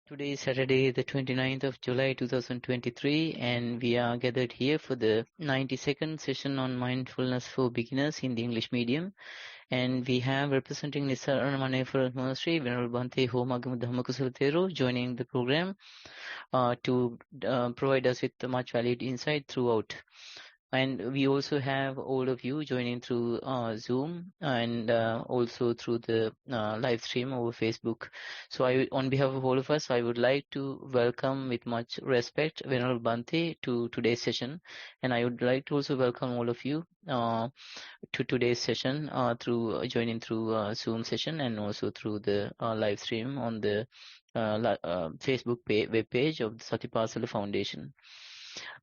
Today is Saturday, the 29th of July 2023, and we are gathered here for the 92nd session on mindfulness for beginners in the English medium. And we have representing Nissarana Monastery, Venerable Bhante Homagam Dhamma Kusala Thero, joining the program to provide us with much valued insight throughout. And we also have all of you joining through Zoom and also through the live stream over Facebook. So on behalf of all of us, I would like to welcome with much respect Venerable Bhante to today's session. And I would like to also welcome all of you to today's session through joining through Zoom session and also through the live stream on the Facebook web page of the Satipasala Foundation.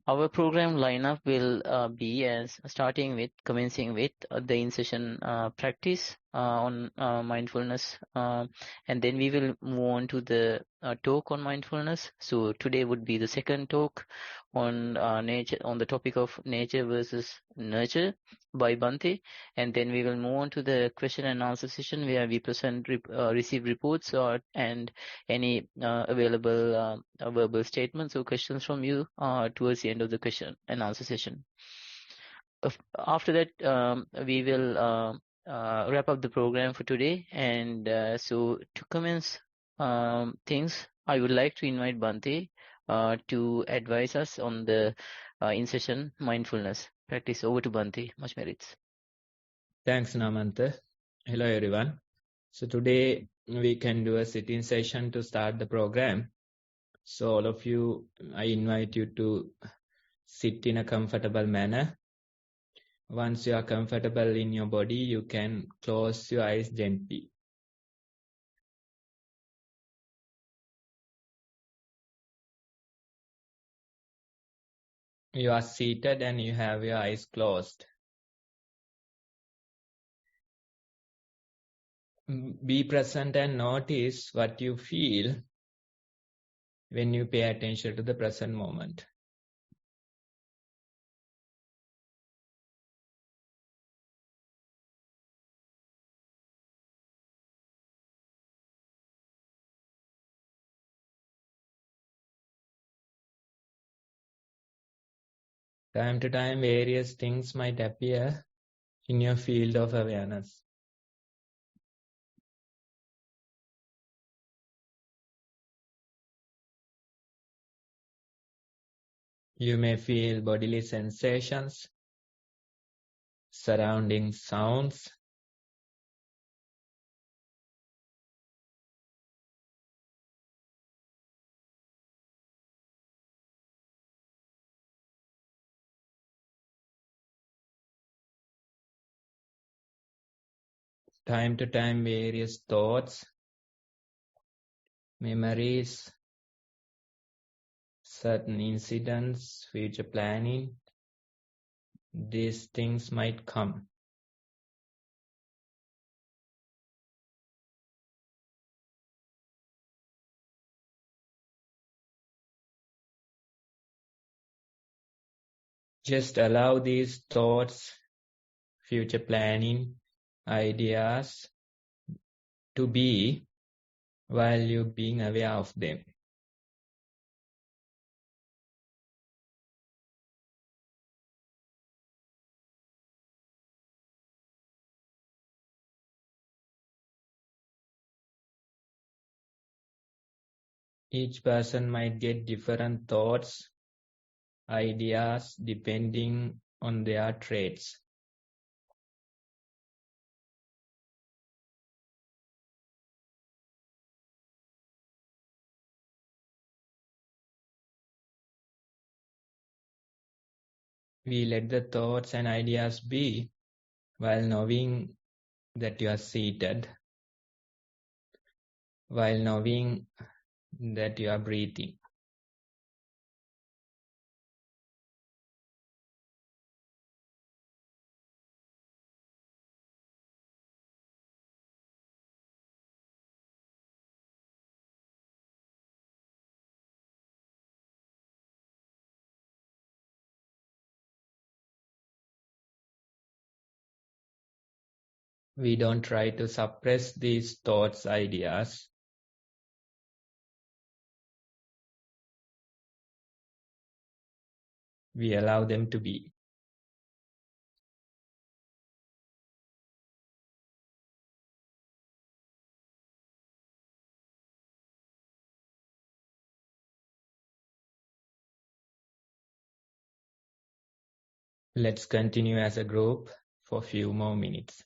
Our program lineup will be as commencing with the in-session practice on mindfulness, and then we will move on to the talk on mindfulness. So today would be the second talk on nature, on the topic of nature versus nurture by Bhante, and then we will move on to the question and answer session where we receive reports and any available verbal statements or questions from you towards the end of the question and answer session. After that, we will wrap up the program for today. And so to commence things, I would like to invite Bhante to advise us on the in-session mindfulness practice. Over to Bhante. Much merits. Thanks, Namantha. Hello, everyone. So today we can do a sitting session to start the program. So all of you, I invite you to sit in a comfortable manner. Once you are comfortable in your body, you can close your eyes gently. You are seated and you have your eyes closed. Be present and notice what you feel when you pay attention to the present moment. Time to time, various things might appear in your field of awareness. You may feel bodily sensations, surrounding sounds, time to time various thoughts, memories, certain incidents, future planning. These things might come. Just allow these thoughts, future planning, ideas to be while you're being aware of them. Each person might get different thoughts, ideas, depending on their traits. We let the thoughts and ideas be while knowing that you are seated, while knowing that you are breathing. We don't try to suppress these thoughts, ideas. we allow them to be. Let's continue as a group for a few more minutes.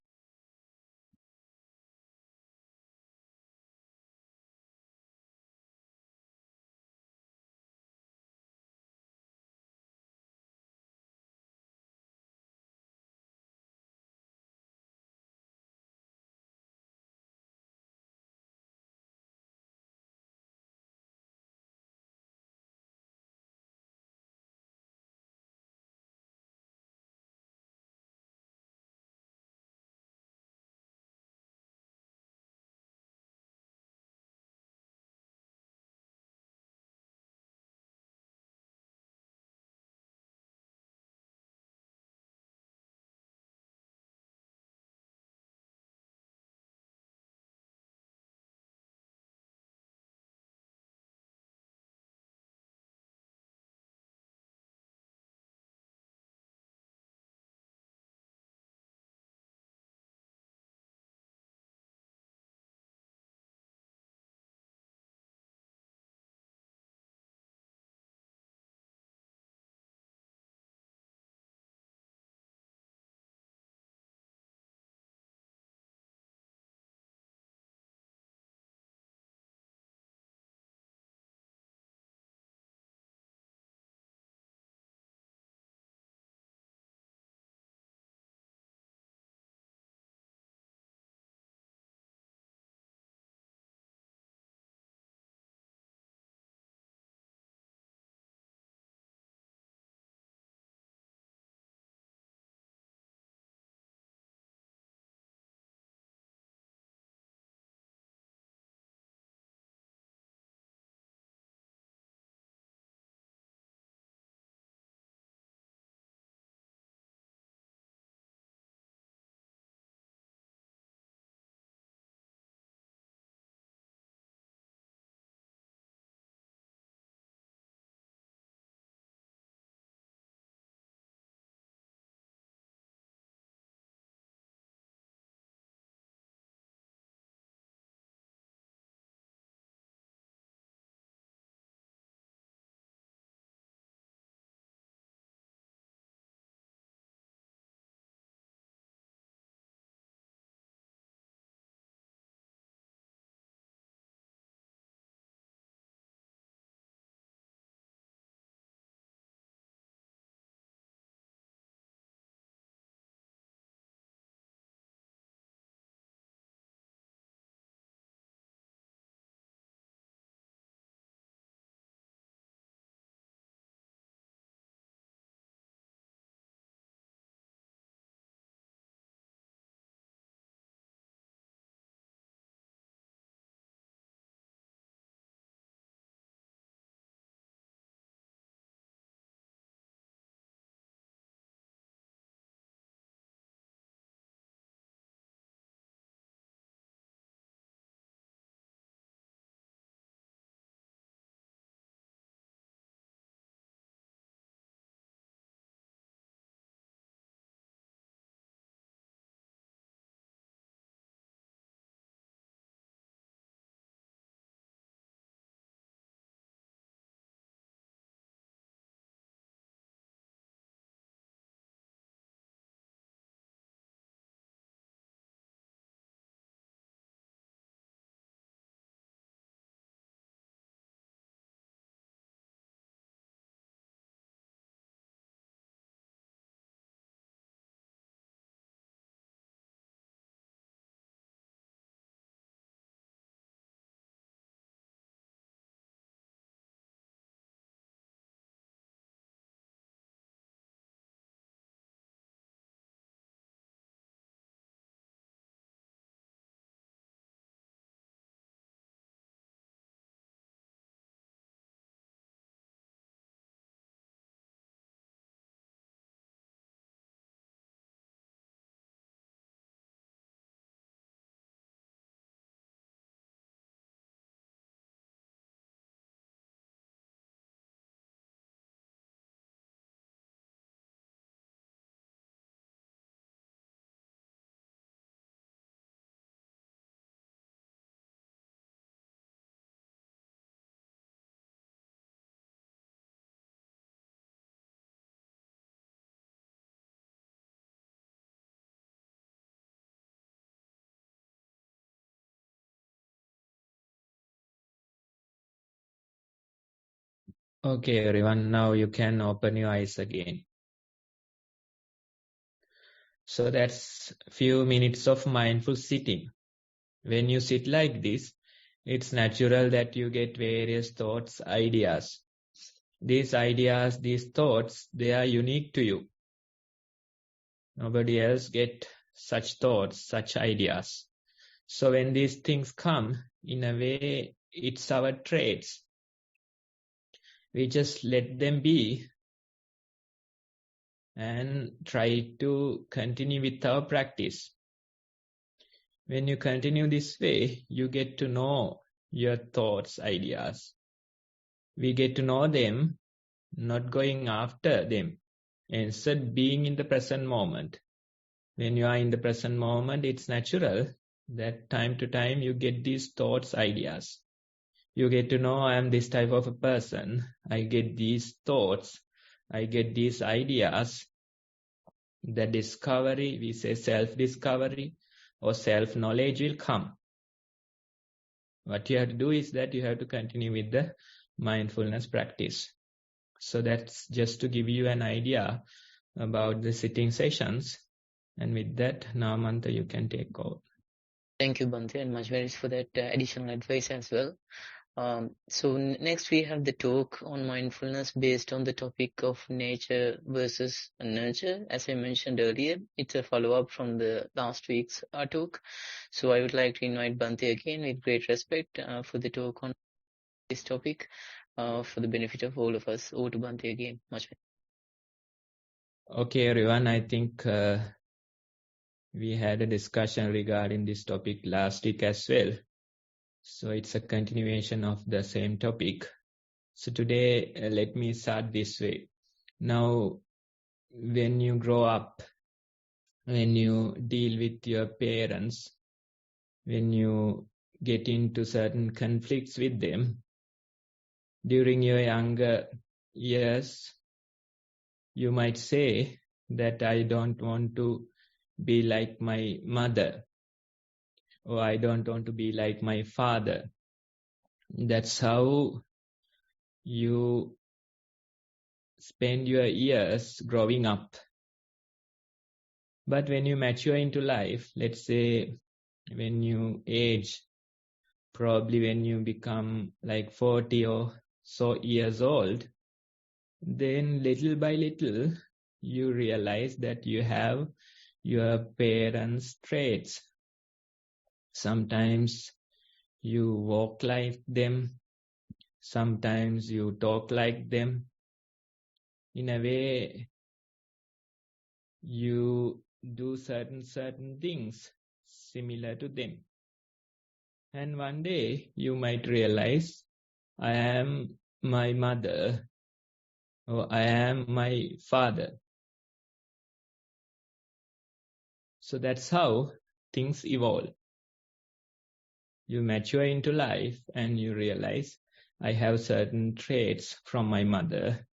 Okay, everyone, now you can open your eyes again. So that's few minutes of mindful sitting. When you sit like this, it's natural that you get various thoughts, ideas. These ideas, these thoughts, they are unique to you. Nobody else get such thoughts, such ideas. So when these things come, in a way, it's our traits. We just let them be and try to continue with our practice. When you continue this way, you get to know your thoughts, ideas. We get to know them, not going after them. Instead, being in the present moment. When you are in the present moment, it's natural that time to time you get these thoughts, ideas. You get to know I am this type of a person. I get these thoughts. I get these ideas. The discovery, we say self-discovery or self-knowledge will come. What you have to do is that you have to continue with the mindfulness practice. So that's just to give you an idea about the sitting sessions. And with that, now Mantha, you can take over. Thank you, Bhante, and much very for that additional advice as well. So next we have the talk on mindfulness based on the topic of nature versus nurture. As I mentioned earlier, it's a follow-up from the last week's talk. So I would like to invite Bhante again with great respect for the talk on this topic for the benefit of all of us. Over to Bhante again. Much better. Okay, everyone, I think we had a discussion regarding this topic last week as well. So it's a continuation of the same topic. So today, let me start this way. Now, when you grow up, when you deal with your parents, when you get into certain conflicts with them, during your younger years, you might say that I don't want to be like my mother, or I don't want to be like my father. That's how you spend your years growing up. But when you mature into life, let's say when you age, probably when you become like 40 or so years old, then little by little, you realize that you have your parents' traits. Sometimes you walk like them. Sometimes you talk like them. In a way, you do certain things similar to them. And one day you might realize, I am my mother, or I am my father. So that's how things evolve. You mature into life and you realize, I have certain traits from my mother.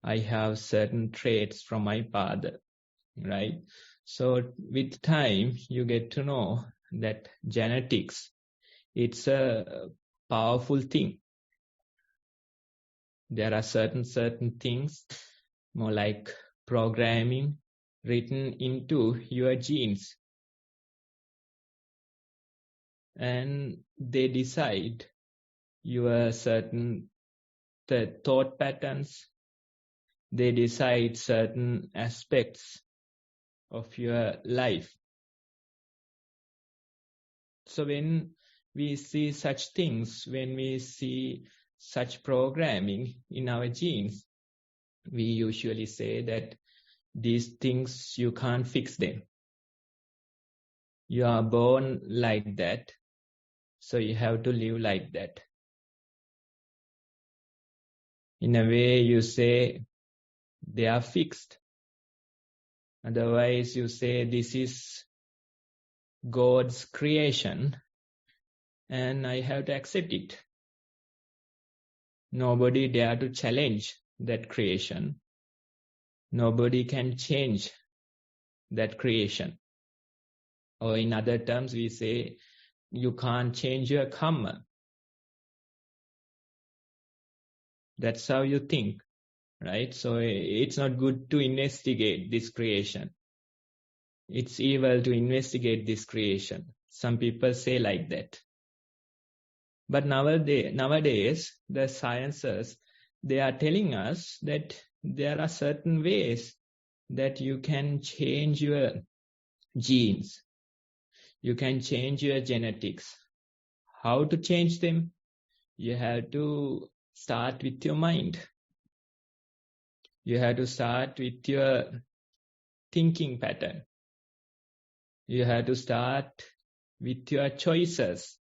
I have certain traits from my father, right? So with time, you get to know that genetics, it's a powerful thing. There are certain things, more like programming, written into your genes. And they decide your certain thought patterns. They decide certain aspects of your life. So when we see such things, when we see such programming in our genes, we usually say that these things, you can't fix them. You are born like that, so you have to live like that. In a way, you say they are fixed. Otherwise, you say this is God's creation and I have to accept it. Nobody dare to challenge that creation. Nobody can change that creation. Or in other terms, we say you can't change your karma. That's how you think, right? So it's not good to investigate this creation. It's evil to investigate this creation. Some people say like that. But nowadays, the sciences, they are telling us that there are certain ways that you can change your genes. You can change your genetics. How to change them? You have to start with your mind. You have to start with your thinking pattern. You have to start with your choices.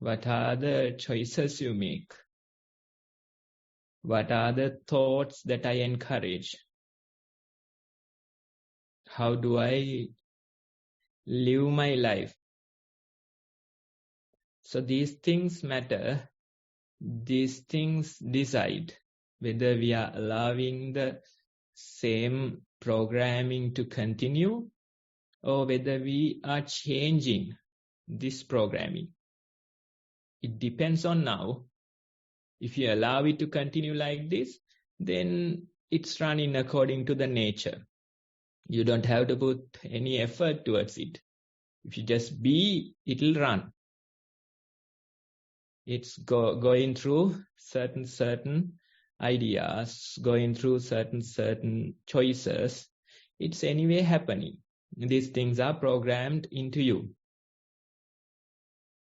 What are the choices you make? What are the thoughts that I encourage? How do I live my life? So these things matter. These things decide whether we are allowing the same programming to continue or whether we are changing this programming. It depends on now. If you allow it to continue like this, then it's running according to the nature. You don't have to put any effort towards it. If you just be, it'll run. It's going through certain ideas, going through certain choices. It's anyway happening. These things are programmed into you.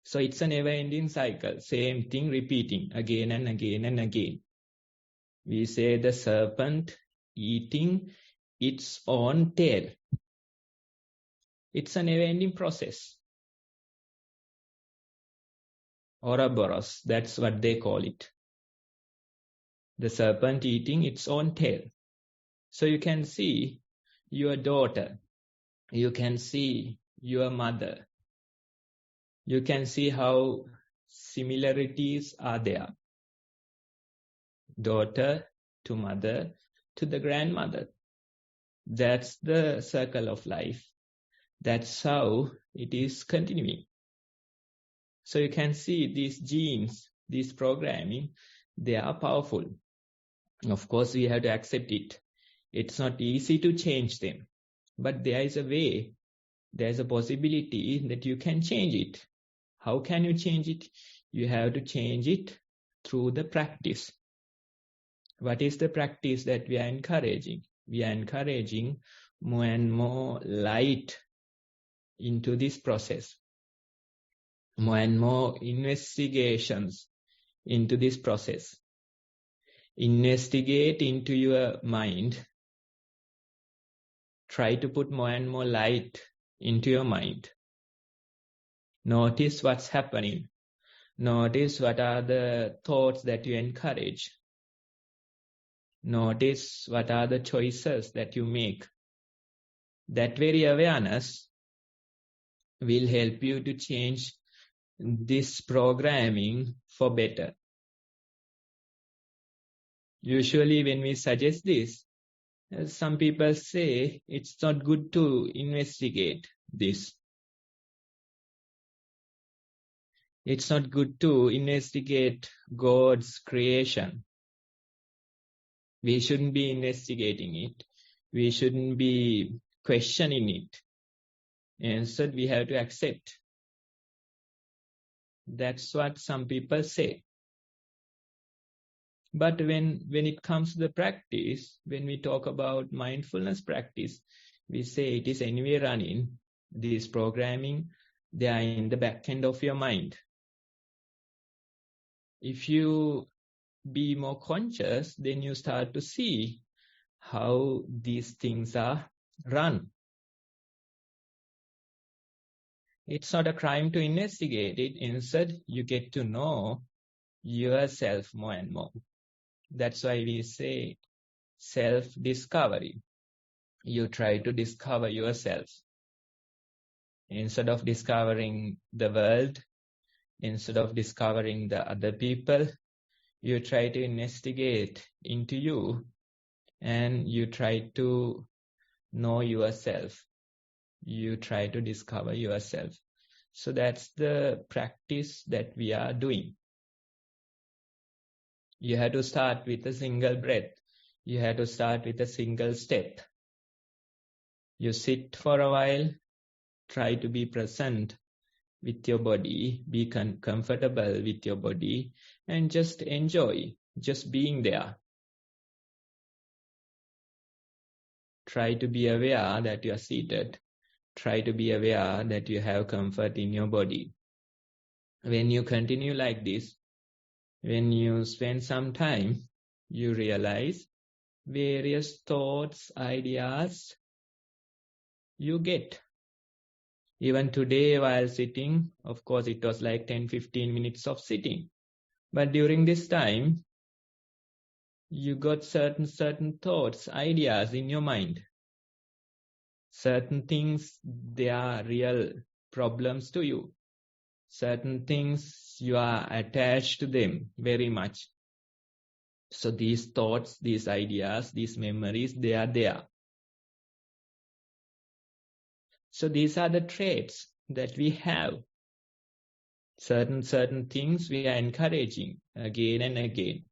So it's a never-ending cycle. Same thing repeating again and again and again. We say the serpent eating its own tail. It's a never-ending process. Ouroboros, that's what they call it. The serpent eating its own tail. So you can see your daughter. You can see your mother. You can see how similarities are there. Daughter to mother to the grandmother. That's the circle of life. That's how it is continuing. So you can see these genes, this programming, they are powerful. Of course, we have to accept it. It's not easy to change them. But there is a way, there's a possibility that you can change it. How can you change it? You have to change it through the practice. What is the practice that we are encouraging? We are encouraging more and more light into this process. More and more investigations into this process. Investigate into your mind. Try to put more and more light into your mind. Notice what's happening. Notice what are the thoughts that you encourage. Notice what are the choices that you make. That very awareness will help you to change this programming for better. Usually when we suggest this, some people say it's not good to investigate this. It's not good to investigate God's creation. We shouldn't be investigating it. We shouldn't be questioning it. Instead, we have to accept. That's what some people say. But when it comes to the practice, when we talk about mindfulness practice, we say it is anyway running. This programming, they are in the back end of your mind. If you be more conscious, then you start to see how these things are run. It's not a crime to investigate it. Instead, you get to know yourself more and more. That's why we say self-discovery. You try to discover yourself. Instead of discovering the world, instead of discovering the other people, you try to investigate into you and you try to know yourself. You try to discover yourself. So that's the practice that we are doing. You have to start with a single breath. You have to start with a single step. You sit for a while, try to be present with your body, be comfortable with your body, and just enjoy just being there. Try to be aware that you are seated. Try to be aware that you have comfort in your body. When you continue like this, when you spend some time, you realize various thoughts, ideas you get. Even today while sitting, of course it was like 10-15 minutes of sitting. But during this time, you got certain thoughts, ideas in your mind. Certain things, they are real problems to you. Certain things, you are attached to them very much. So these thoughts, these ideas, these memories, they are there. So these are the traits that we have. Certain things we are encouraging again and again.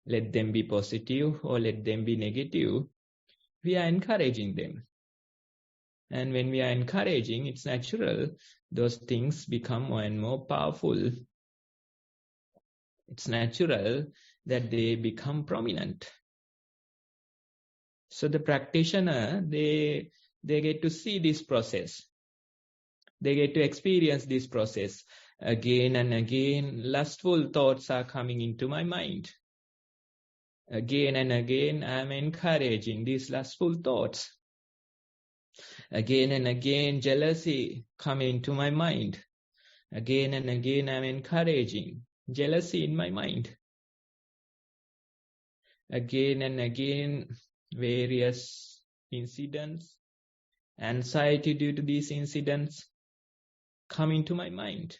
Let them be positive or let them be negative. We are encouraging them. And when we are encouraging, it's natural, those things become more and more powerful. It's natural that they become prominent. So the practitioner, they get to see this process. They get to experience this process. Again and again, lustful thoughts are coming into my mind. Again and again, I am encouraging these lustful thoughts. Again and again, jealousy coming into my mind. Again and again, I am encouraging jealousy in my mind. Again and again, various incidents, anxiety due to these incidents come into my mind.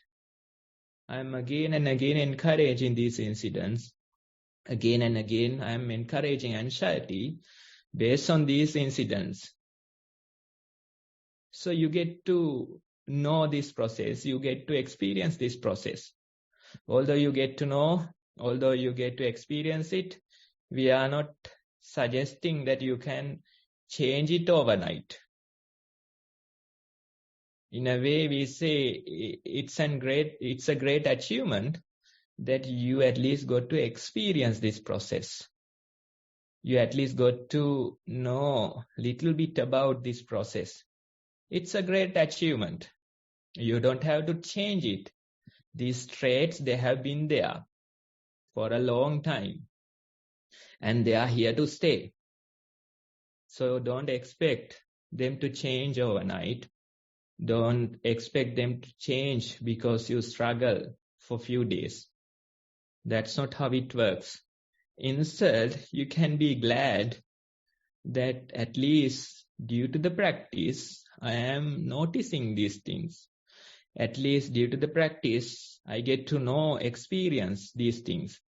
I am again and again encouraging these incidents. Again and again, I am encouraging anxiety based on these incidents. So you get to know this process. You get to experience this process. Although you get to know, although you get to experience it, we are not suggesting that you can change it overnight. In a way, we say it's a great achievement that you at least got to experience this process. You at least got to know a little bit about this process. It's a great achievement. You don't have to change it. These traits, they have been there for a long time. And they are here to stay. So don't expect them to change overnight. Don't expect them to change because you struggle for a few days. That's not how it works. Instead, you can be glad that at least due to the practice, I am noticing these things. At least due to the practice, I get to know, experience these things.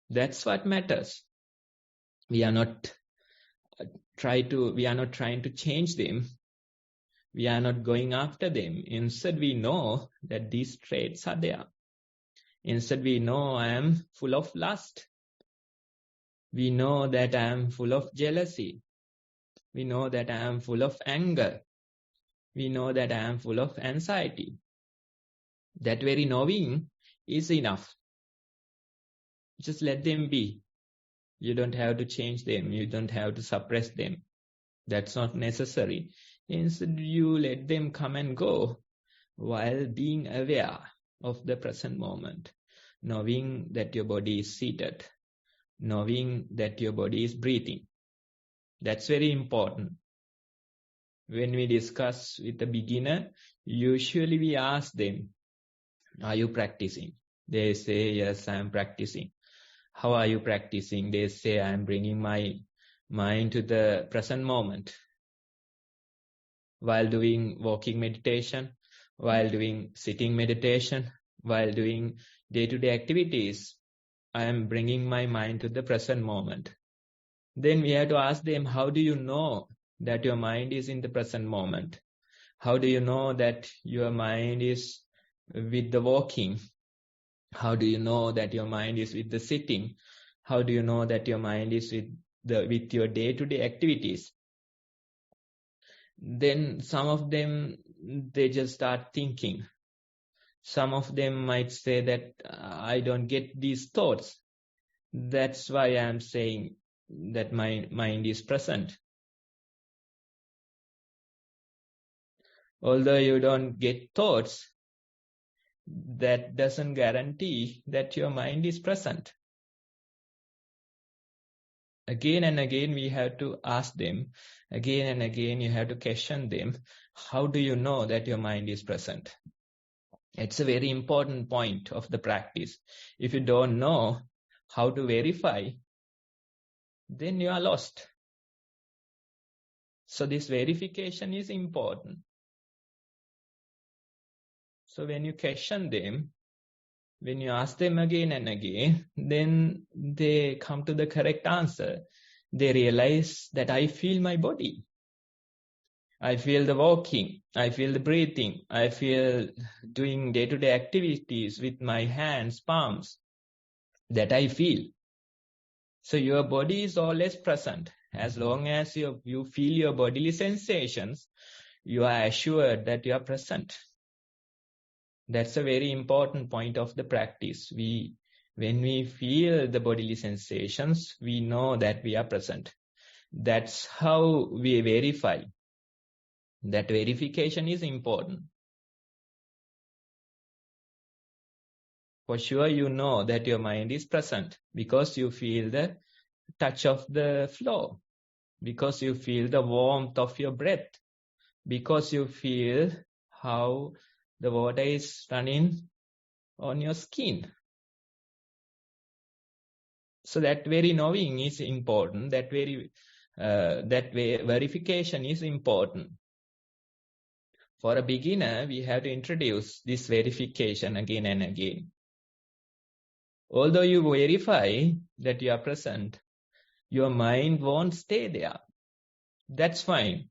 That's what matters. We are not trying to change them. We are not going after them. Instead, we know that these traits are there. Instead, we know I am full of lust. We know that I am full of jealousy. We know that I am full of anger. We know that I am full of anxiety. That very knowing is enough. Just let them be. You don't have to change them. You don't have to suppress them. That's not necessary. Instead, you let them come and go while being aware of the present moment, knowing that your body is seated, knowing that your body is breathing. That's very important. When we discuss with a beginner, usually we ask them, are you practicing? They say, yes, I am practicing. How are you practicing? They say, I am bringing my mind to the present moment. While doing walking meditation, while doing sitting meditation, while doing day-to-day activities, I am bringing my mind to the present moment. Then we have to ask them, how do you know that your mind is in the present moment? How do you know that your mind is with the walking? How do you know that your mind is with the sitting? How do you know that your mind is with your day-to-day activities? Then some of them, they just start thinking. Some of them might say that I don't get these thoughts. That's why I'm saying that my mind is present. Although you don't get thoughts, that doesn't guarantee that your mind is present. Again and again, we have to ask them. Again and again, you have to question them. How do you know that your mind is present? It's a very important point of the practice. If you don't know how to verify, then you are lost. So this verification is important. So when you question them, when you ask them again and again, then they come to the correct answer. They realize that I feel my body. I feel the walking. I feel the breathing. I feel doing day-to-day activities with my hands, palms. That I feel. So your body is always present. As long as you feel your bodily sensations, you are assured that you are present. That's a very important point of the practice. When we feel the bodily sensations, we know that we are present. That's how we verify. That verification is important. For sure, you know that your mind is present because you feel the touch of the floor, because you feel the warmth of your breath, because you feel how the water is running on your skin. So that very knowing is important. That verification is important. For a beginner, we have to introduce this verification again and again. Although you verify that you are present, your mind won't stay there. That's fine.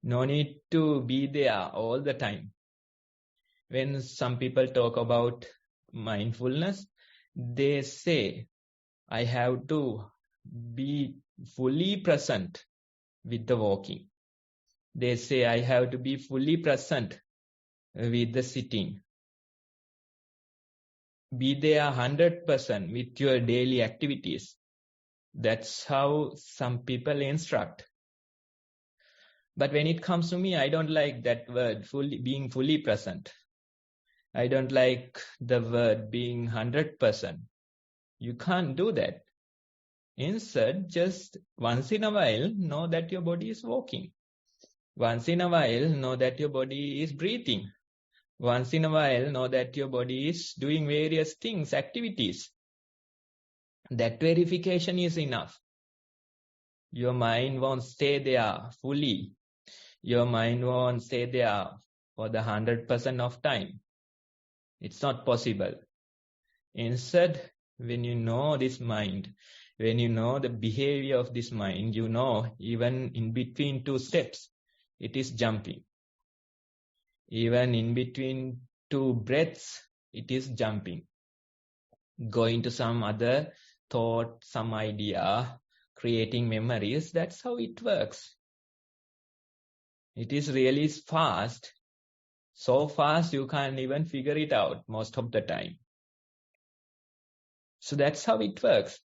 No need to be there all the time. When some people talk about mindfulness, they say, I have to be fully present with the walking. They say, I have to be fully present with the sitting. Be there 100% with your daily activities. That's how some people instruct. But when it comes to me, I don't like that word, being fully present. I don't like the word being 100%. You can't do that. Instead, just once in a while, know that your body is walking. Once in a while, know that your body is breathing. Once in a while, know that your body is doing various things, activities. That verification is enough. Your mind won't stay there fully. Your mind won't stay there for the 100% of time. It's not possible. Instead, when you know this mind, when you know the behavior of this mind, you know even in between two steps, it is jumping. Even in between two breaths, it is jumping. Going to some other thought, some idea, creating memories, that's how it works. It is really fast. So fast you can't even figure it out most of the time. So that's how it works.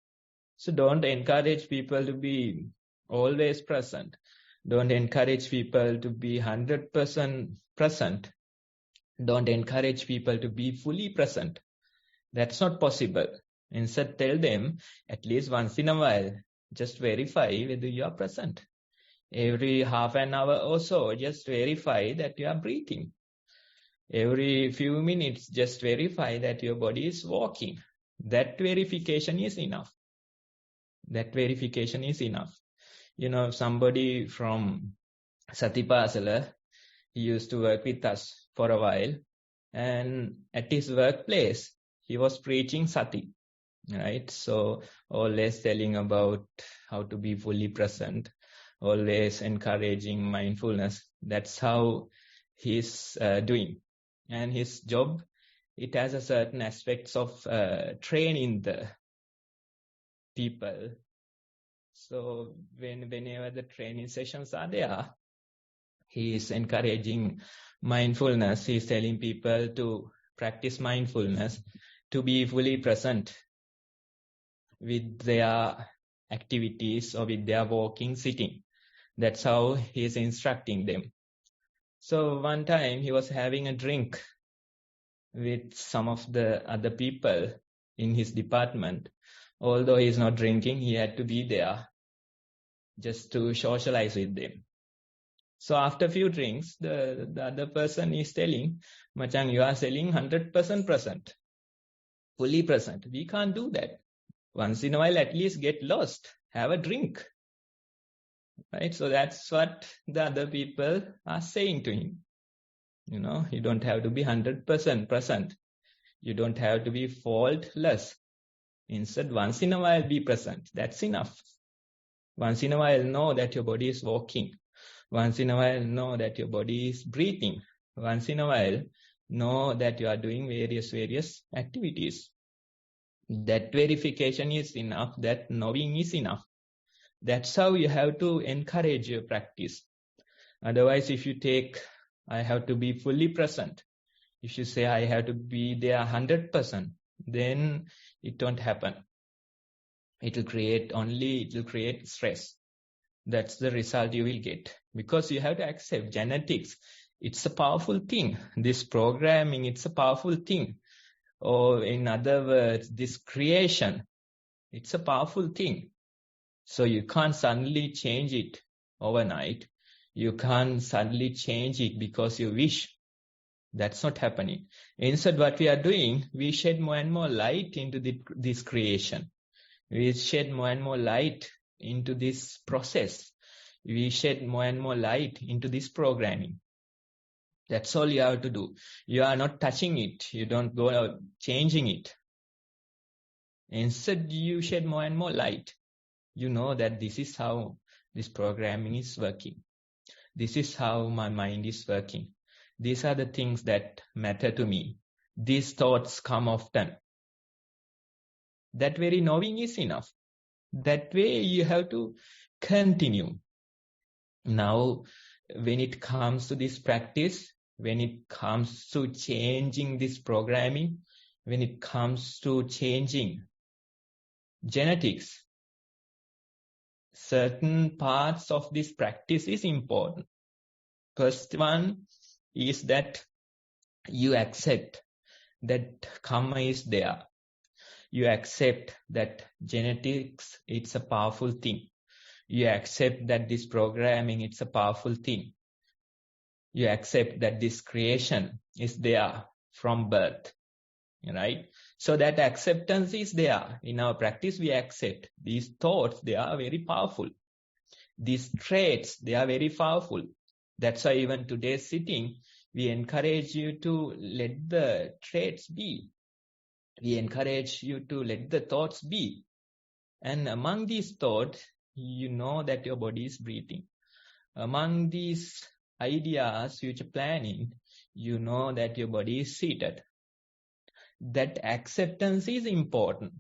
So don't encourage people to be always present. Don't encourage people to be 100% present. Don't encourage people to be fully present. That's not possible. Instead, tell them at least once in a while, just verify whether you are present. Every half an hour or so, just verify that you are breathing. Every few minutes, just verify that your body is walking. That verification is enough. That verification is enough. You know, somebody from Satipasala, he used to work with us for a while. And at his workplace, he was preaching sati, right? So always telling about how to be fully present, always encouraging mindfulness. That's how he's doing. And his job it has a certain aspects of training the people. So whenever the training sessions are there, he is encouraging mindfulness. He is telling people to practice mindfulness, to be fully present with their activities or with their walking, sitting. That's how he is instructing them. So one time he was having a drink with some of the other people in his department. Although he is not drinking, he had to be there just to socialize with them. So after a few drinks, the other person is telling, Machang, you are selling 100% present, fully present. We can't do that. Once in a while, at least get lost, have a drink. Right? So that's what the other people are saying to him. You don't have to be 100% present. You don't have to be faultless. Instead, once in a while, be present. That's enough. Once in a while, know that your body is walking. Once in a while, know that your body is breathing. Once in a while, know that you are doing various activities. That verification is enough. That knowing is enough. That's how you have to encourage your practice. Otherwise, if you take, I have to be fully present. If you say, I have to be there 100%, then it won't happen. It will create stress. That's the result you will get. Because you have to accept genetics. It's a powerful thing. This programming, it's a powerful thing. Or in other words, this creation, it's a powerful thing. So you can't suddenly change it overnight. You can't suddenly change it because you wish. That's not happening. Instead, what we are doing, we shed more and more light into this creation. We shed more and more light into this process. We shed more and more light into this programming. That's all you have to do. You are not touching it. You don't go out changing it. Instead, you shed more and more light. You know that this is how this programming is working. This is how my mind is working. These are the things that matter to me. These thoughts come often. That very knowing is enough. That way you have to continue. Now, when it comes to this practice, when it comes to changing this programming, when it comes to changing genetics, certain parts of this practice is important. First one is that you accept that karma is there. You accept that genetics, it's a powerful thing. You accept that this programming, it's a powerful thing. You accept that this creation is there from birth, right? So that acceptance is there. In our practice, we accept these thoughts, they are very powerful. These traits, they are very powerful. That's why even today's sitting, we encourage you to let the traits be. We encourage you to let the thoughts be. And among these thoughts, you know that your body is breathing. Among these ideas, future planning, you know that your body is seated. That acceptance is important.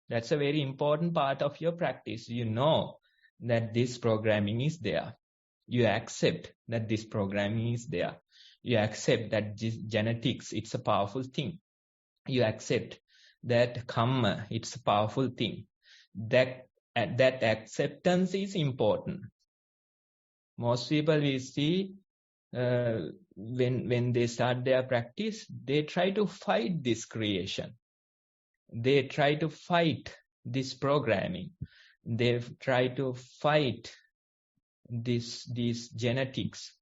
That's a very important part of your practice. You know that this programming is there. You accept that this programming is there. You accept that this genetics, it's a powerful thing. You accept that karma, it's a powerful thing. That acceptance is important. Most people we see when they start their practice, they try to fight this creation. They try to fight this programming. They try to fight these genetics,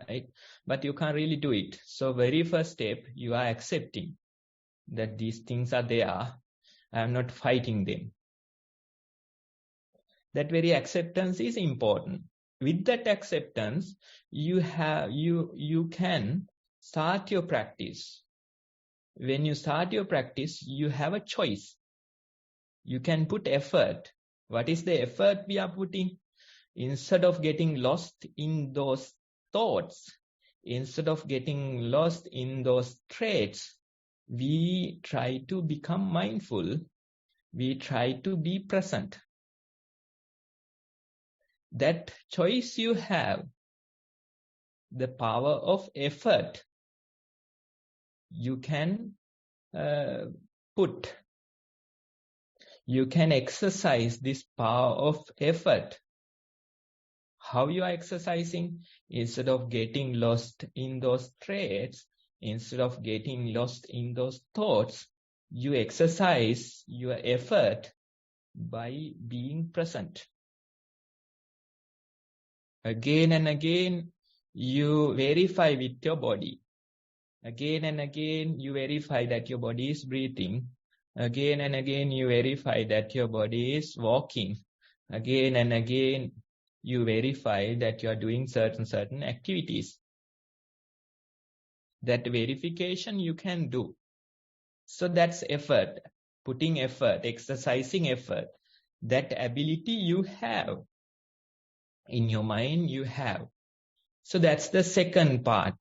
right? But you can't really do it. So very first step, you are accepting that these things are there. I am not fighting them. That very acceptance is important. With that acceptance, you can start your practice. When you start your practice, you have a choice. You can put effort. What is the effort we are putting? Instead of getting lost in those thoughts, instead of getting lost in those traits, we try to become mindful. We try to be present. That choice you have, the power of effort, you can put. You can exercise this power of effort. How you are exercising? Instead of getting lost in those traits, instead of getting lost in those thoughts, you exercise your effort by being present. Again and again, you verify with your body. Again and again, you verify that your body is breathing. Again and again, you verify that your body is walking. Again and again, you verify that you are doing certain activities. That verification you can do. So that's effort, putting effort, exercising effort. That ability you have. In your mind, you have. So that's the second part,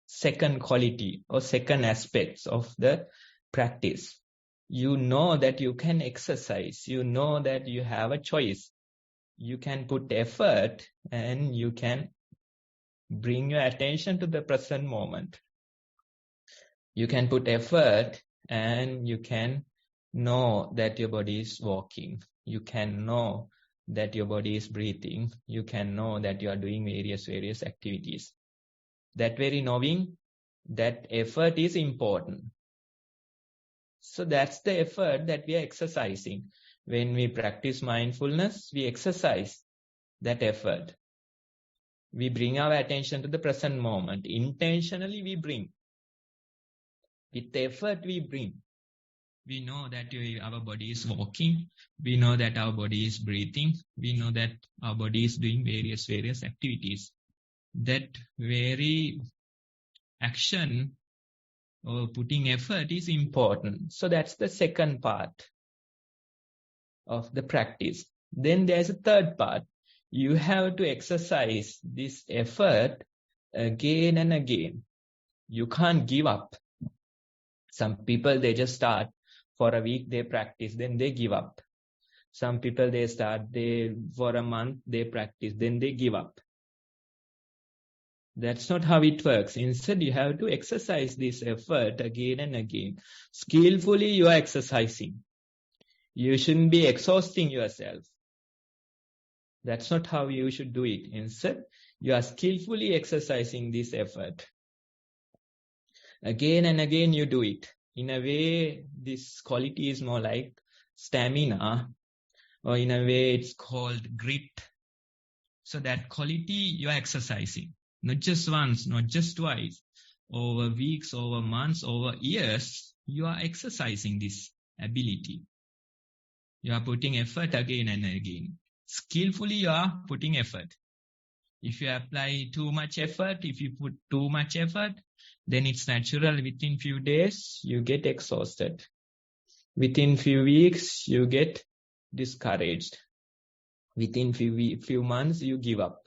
second quality or second aspects of the practice. You know that you can exercise. You know that you have a choice. You can put effort and you can bring your attention to the present moment. You can put effort and you can know that your body is walking. You can know that your body is breathing. You can know that you are doing various activities. That very knowing, that effort is important. So that's the effort that we are exercising. When we practice mindfulness, we exercise that effort. We bring our attention to the present moment. Intentionally we bring. With effort we bring. We know that our body is walking. We know that our body is breathing. We know that our body is doing various activities. That very action or putting effort is important. So that's the second part of the practice. Then there's a third part. You have to exercise this effort again and again. You can't give up. Some people, they just start for a week, they practice, then they give up. Some people, they start, for a month, they practice, then they give up. That's not how it works. Instead, you have to exercise this effort again and again. Skillfully, you are exercising. You shouldn't be exhausting yourself. That's not how you should do it. Instead, you are skillfully exercising this effort. Again and again, you do it. In a way, this quality is more like stamina, or in a way, it's called grit. So that quality you are exercising. Not just once, not just twice. Over weeks, over months, over years, you are exercising this ability. You are putting effort again and again. Skillfully, you are putting effort. If you apply too much effort, if you put too much effort, then it's natural within few days, you get exhausted. Within few weeks, you get discouraged. Within few months, you give up.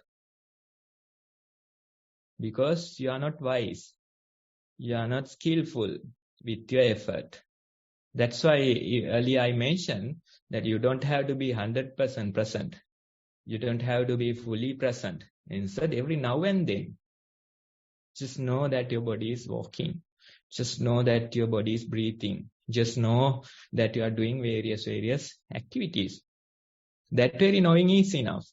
Because you are not wise. You are not skillful with your effort. That's why earlier I mentioned that you don't have to be 100% present. You don't have to be fully present. Instead, every now and then, just know that your body is walking. Just know that your body is breathing. Just know that you are doing various activities. That very knowing is enough.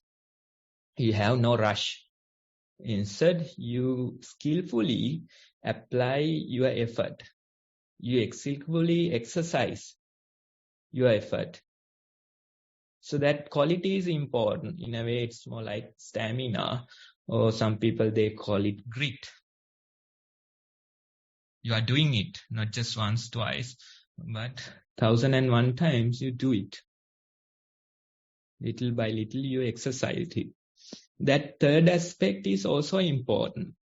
You have no rush. Instead, you skillfully apply your effort. You skillfully exercise your effort. So that quality is important. In a way, it's more like stamina, or some people, they call it grit. You are doing it, not just once, twice, but 1,001 times you do it. Little by little, you exercise it. That third aspect is also important.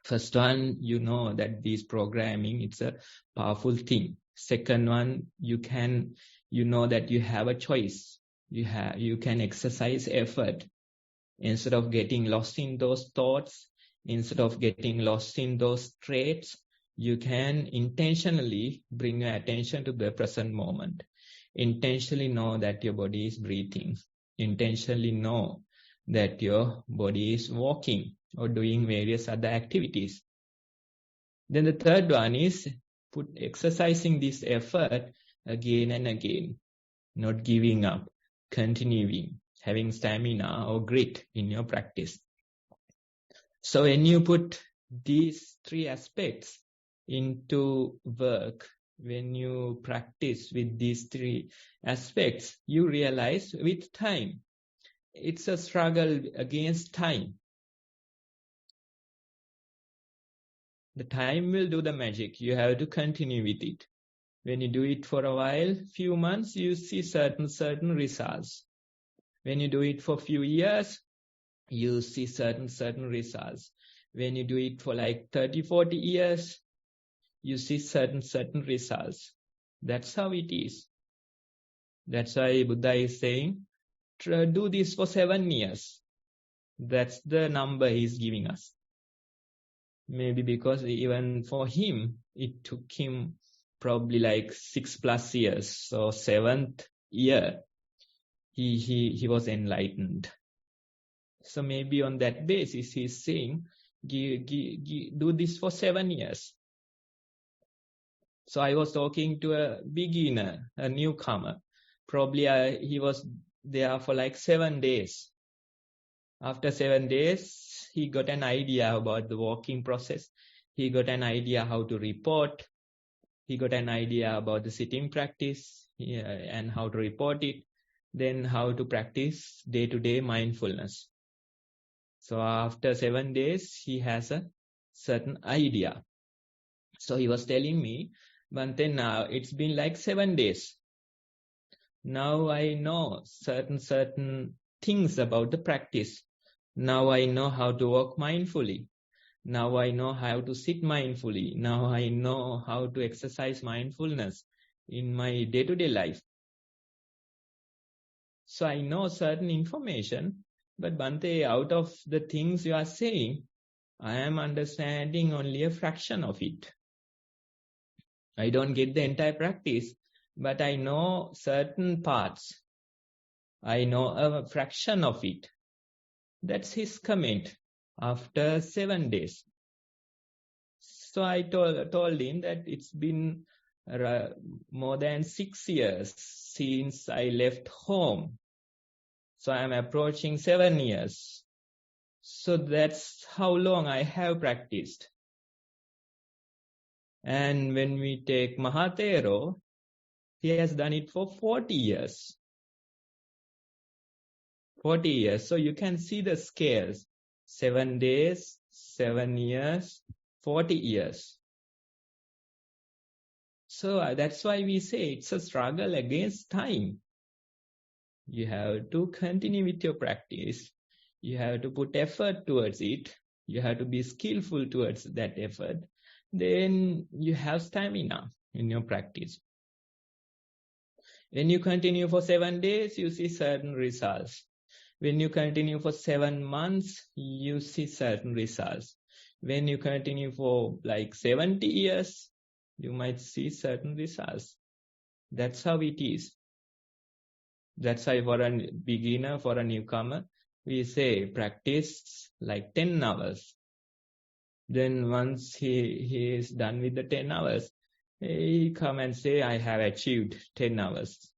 First one, you know that this programming, it's a powerful thing. Second one, you know that you have a choice. You can exercise effort. Instead of getting lost in those thoughts, Instead of getting lost in those traits, you can intentionally bring your attention to the present moment. Intentionally know that your body is breathing. Intentionally know that your body is walking or doing various other activities. Then the third one is exercising this effort again and again, not giving up, continuing, having stamina or grit in your practice. So when you put these three aspects into work, when you practice with these three aspects, you realize with time, it's a struggle against time. The time will do the magic. You have to continue with it. When you do it for a while, few months, you see certain results. When you do it for few years, you see certain results. When you do it for like 30, 40 years, you see certain results. That's how it is. That's why Buddha is saying, do this for 7 years. That's the number he's giving us. Maybe because even for him, it took him probably like 6+ years. So 7th year, he was enlightened. So maybe on that basis, he's saying, do this for 7 years. So I was talking to a beginner, a newcomer. Probably he was there for like 7 days. After 7 days, he got an idea about the walking process. He got an idea how to report. He got an idea about the sitting practice and how to report it. Then how to practice day-to-day mindfulness. So after 7 days, he has a certain idea. So he was telling me, Bhante, now it's been like 7 days. Now I know certain things about the practice. Now I know how to walk mindfully. Now I know how to sit mindfully. Now I know how to exercise mindfulness in my day-to-day life. So I know certain information, but Bhante, out of the things you are saying, I am understanding only a fraction of it. I don't get the entire practice, but I know certain parts. I know a fraction of it. That's his comment after 7 days. So I told him that it's been more than 6 years since I left home. So I'm approaching 7 years. So that's how long I have practiced. And when we take Thero, he has done it for 40 years. 40 years. So you can see the scales. 7 days, 7 years, 40 years. So that's why we say it's a struggle against time. You have to continue with your practice. You have to put effort towards it. You have to be skillful towards that effort. Then you have stamina in your practice. When you continue for 7 days, you see certain results. When you continue for 7 months, you see certain results. When you continue for like 70 years, you might see certain results. That's how it is. That's why for a beginner, for a newcomer, we say practice like 10 hours. Then once he is done with the 10 hours, he come and say, I have achieved 10 hours.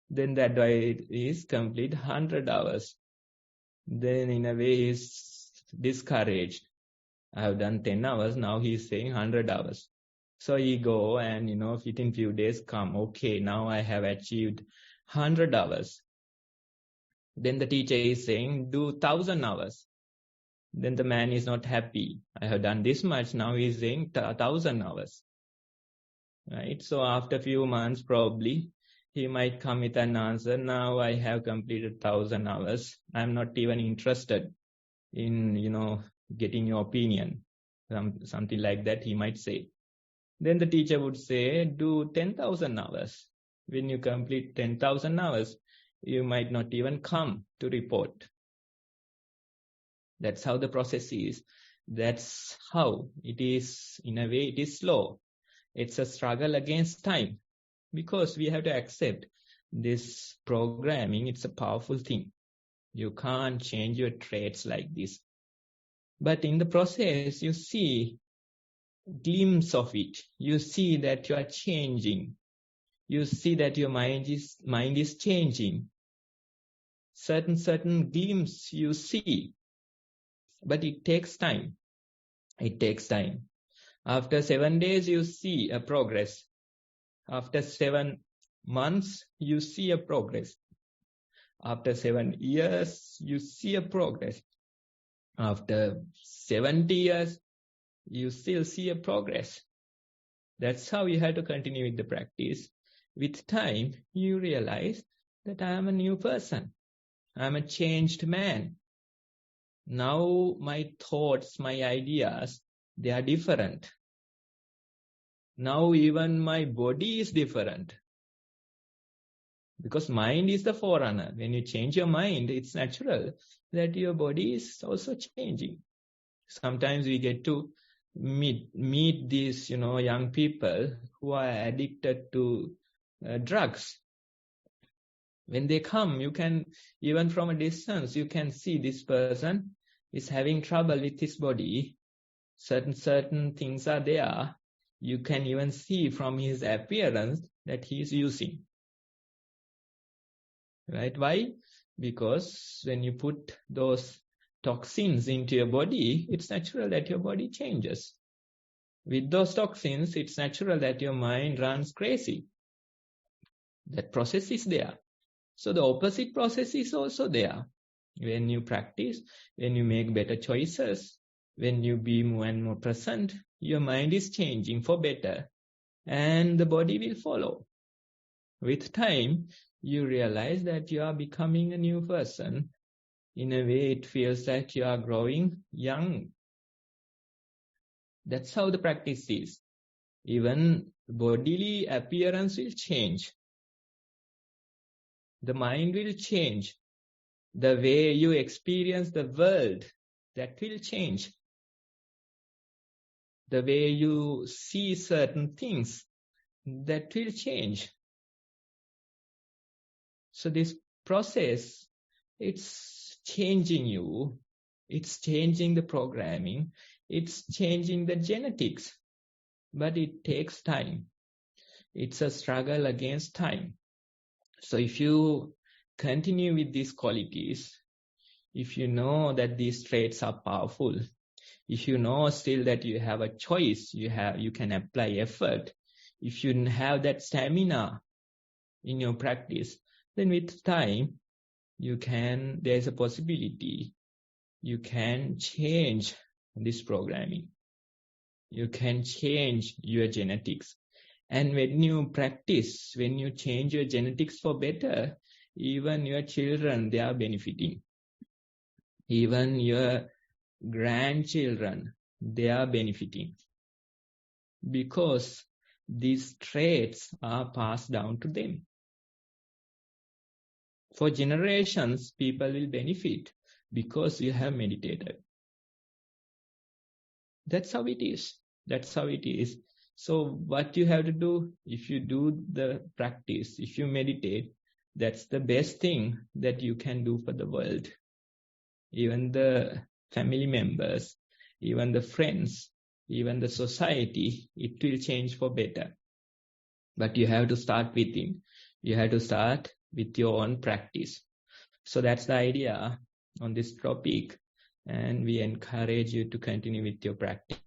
Then that way is complete 100 hours. Then in a way he is discouraged. I have done 10 hours, now he is saying 100 hours. So he go and, within few days come, okay, now I have achieved 100 hours. Then the teacher is saying, do 1,000 hours. Then the man is not happy. I have done this much, now he is saying 1,000 hours. Right? So after a few months, probably, he might come with an answer, now I have completed 1,000 hours. I'm not even interested in, getting your opinion. Something like that he might say. Then the teacher would say, do 10,000 hours. When you complete 10,000 hours, you might not even come to report. That's how the process is. That's how it is. In a way, it is slow. It's a struggle against time, because we have to accept this programming. It's a powerful thing. You can't change your traits like this. But in the process, you see glimpse of it. You see that you are changing. You see that your mind is changing. Certain glimpse you see. But it takes time. It takes time. After 7 days, you see a progress. After 7 months, you see a progress. After 7 years, you see a progress. After 70 years, you still see a progress. That's how you have to continue with the practice. With time, you realize that I am a new person. I am a changed man. Now my thoughts, my ideas, they are different. Now even my body is different. Because mind is the forerunner. When you change your mind, it's natural that your body is also changing. Sometimes we get to meet these, young people who are addicted to drugs. When they come, you can, even from a distance, you can see this person is having trouble with his body. Certain things are there. You can even see from his appearance that he is using. Right? Why? Because when you put those toxins into your body, it's natural that your body changes. With those toxins, it's natural that your mind runs crazy. That process is there. So the opposite process is also there. When you practice, when you make better choices, when you be more and more present, your mind is changing for better, and the body will follow. With time, you realize that you are becoming a new person. In a way, it feels like you are growing young. That's how the practice is. Even bodily appearance will change. The mind will change. The way you experience the world, that will change. The way you see certain things, that will change. So this process, it's changing you. It's changing the programming. It's changing the genetics. But it takes time. It's a struggle against time. So if you continue with these qualities, if you know that these traits are powerful, if you know still that you have a choice, you can apply effort, if you have that stamina in your practice, then with time, there's a possibility, you can change this programming. You can change your genetics. And when you practice, when you change your genetics for better, even your children, they are benefiting. Even your grandchildren, they are benefiting. Because these traits are passed down to them. For generations, people will benefit because you have meditated. That's how it is. That's how it is. So what you have to do, if you do the practice, if you meditate, that's the best thing that you can do for the world. Even the family members, even the friends, even the society, it will change for better. But you have to start within. You have to start with your own practice. So that's the idea on this topic. And we encourage you to continue with your practice.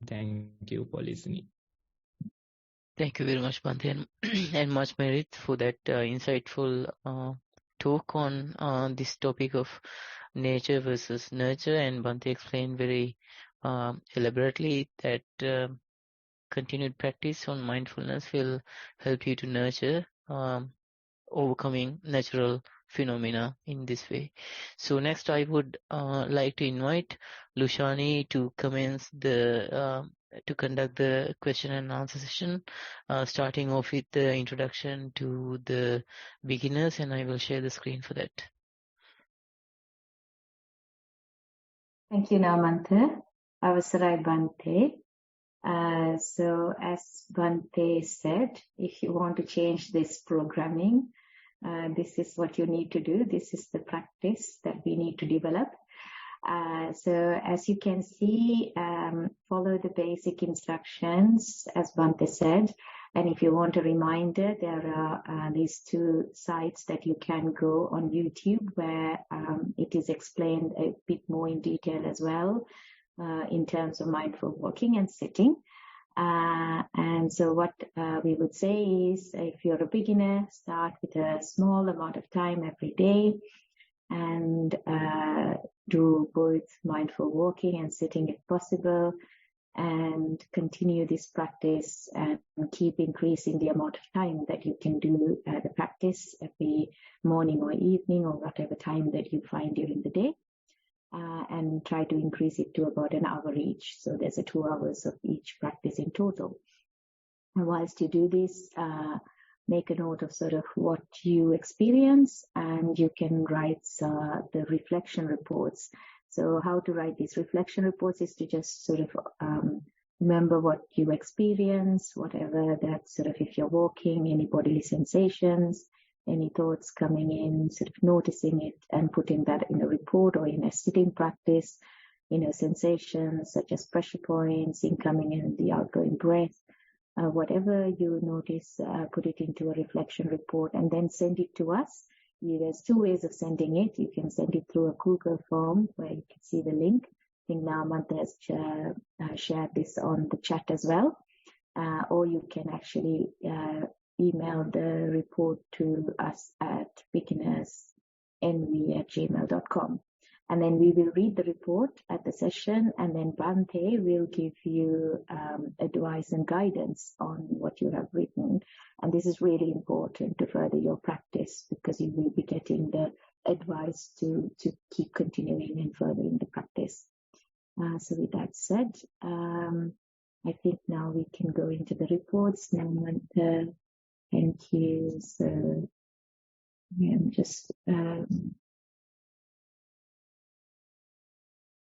Thank you for listening. Thank you very much, Bhante, and much merit for that insightful talk on this topic of nature versus nurture. And Bhante explained very elaborately that continued practice on mindfulness will help you to nurture overcoming natural phenomena in this way. So next I would like to invite Lushani to commence to conduct the question and answer session, starting off with the introduction to the beginners, and I will share the screen for that. Thank you, Namantha. Avasarai Bante. So as Bante said, if you want to change this programming, this is what you need to do. This is the practice that we need to develop. So as you can see, follow the basic instructions as Bante said. And if you want a reminder, there are these two sites that you can go on YouTube where it is explained a bit more in detail as well in terms of mindful walking and sitting. And so what we would say is, if you're a beginner, start with a small amount of time every day and do both mindful walking and sitting if possible, and continue this practice and keep increasing the amount of time that you can do the practice every morning or evening or whatever time that you find during the day. And try to increase it to about an hour each. So there's 2 hours of each practice in total. And whilst you do this, make a note of sort of what you experience, and you can write the reflection reports. So how to write these reflection reports is to just sort of remember what you experience, whatever that sort of, if you're walking, any bodily sensations, any thoughts coming in, sort of noticing it and putting that in a report or in a sitting practice, sensations such as pressure points, incoming and the outgoing breath, whatever you notice, put it into a reflection report and then send it to us. There's 2 ways of sending it. You can send it through a Google form where you can see the link. I think Namantha has shared this on the chat as well. Or you can actually email the report to us at beginnersnv@gmail.com. And then we will read the report at the session, and then Bante will give you advice and guidance on what you have written. And this is really important to further your practice, because you will be getting the advice to keep continuing and furthering the practice. So with that said, I think now we can go into the reports. Namantha, thank you. So I'm just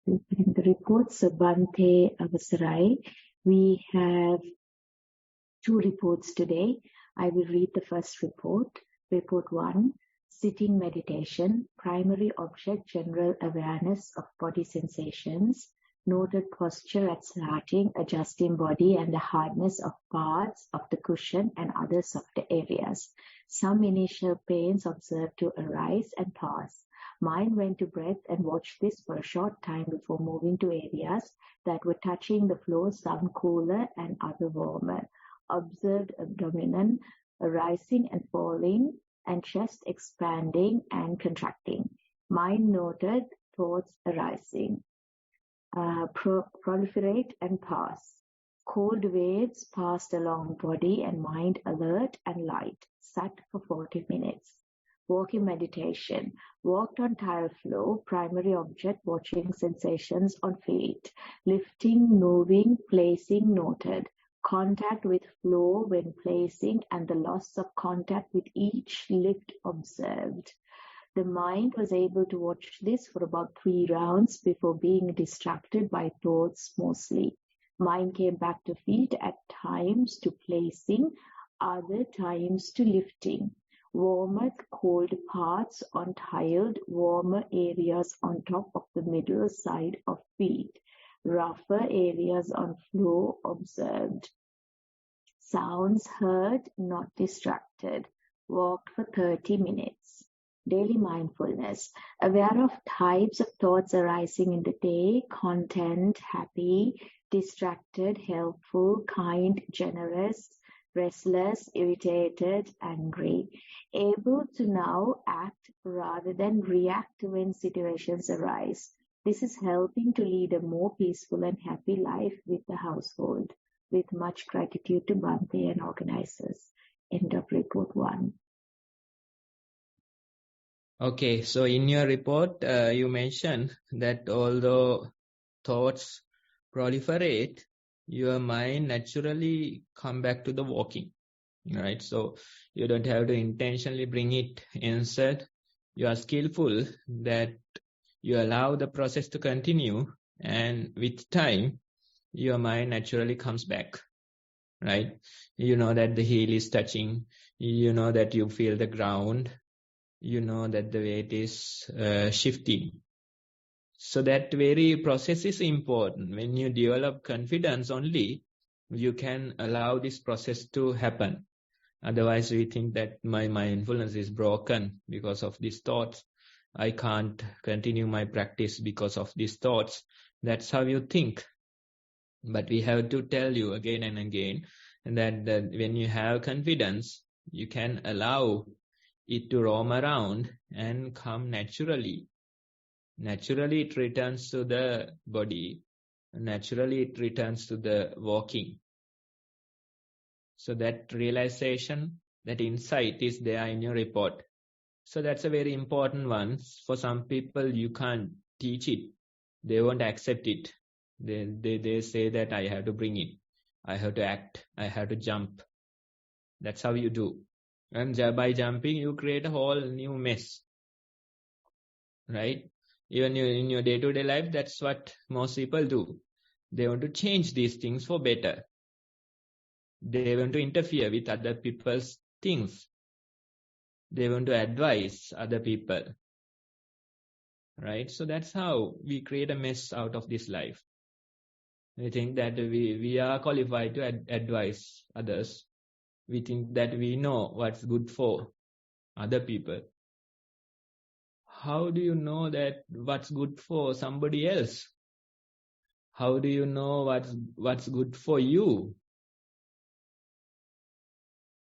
opening the reports. So Bante, Avasarai, we have 2 reports today. I will read the first report. Report 1, sitting meditation, primary object, general awareness of body sensations, noted posture at starting, adjusting body and the hardness of parts of the cushion and other softer areas. Some initial pains observed to arise and pass. Mind went to breath and watched this for a short time before moving to areas that were touching the floor, some cooler and other warmer. Observed abdomen arising and falling and chest expanding and contracting. Mind noted thoughts arising. Proliferate and pass. Cold waves passed along body and mind alert and light. Sat for 40 minutes. Walking meditation. Walked on tile floor, primary object, watching sensations on feet. Lifting, moving, placing noted. Contact with floor when placing and the loss of contact with each lift observed. The mind was able to watch this for about 3 rounds before being distracted by thoughts mostly. Mind came back to feet at times to placing, other times to lifting. Warmer, cold parts on tiled, warmer areas on top of the middle side of feet. Rougher areas on floor observed. Sounds heard, not distracted. Walked for 30 minutes. Daily mindfulness. Aware of types of thoughts arising in the day, content, happy, distracted, helpful, kind, generous, restless, irritated, angry. Able to now act rather than react when situations arise. This is helping to lead a more peaceful and happy life with the household. With much gratitude to Bante and organizers. End of report 1. Okay, so in your report, you mentioned that although thoughts proliferate, your mind naturally come back to the walking, right? So you don't have to intentionally bring it inside. You are skillful that You allow the process to continue, and with time, your mind naturally comes back, right? You know that the heel is touching, you know that you feel the ground, you know that the weight is shifting. So that very process is important. When you develop confidence only, you can allow this process to happen. Otherwise, we think that my mindfulness is broken because of these thoughts. I can't continue my practice because of these thoughts. That's how you think. But we have to tell you again and again that when you have confidence, you can allow it to roam around and come naturally. Naturally, it returns to the body. Naturally, it returns to the walking. So that realization, that insight is there in your report. So that's a very important one. For some people, you can't teach it. They won't accept it. They say that I have to bring it. I have to act. I have to jump. That's how you do. And by jumping, you create a whole new mess. Right? Even in your day-to-day life, that's what most people do. They want to change these things for better. They want to interfere with other people's things. They want to advise other people. Right? So that's how we create a mess out of this life. We think that we are qualified to advise others. We think that we know what's good for other people. How do you know that what's good for somebody else? How do you know what's good for you?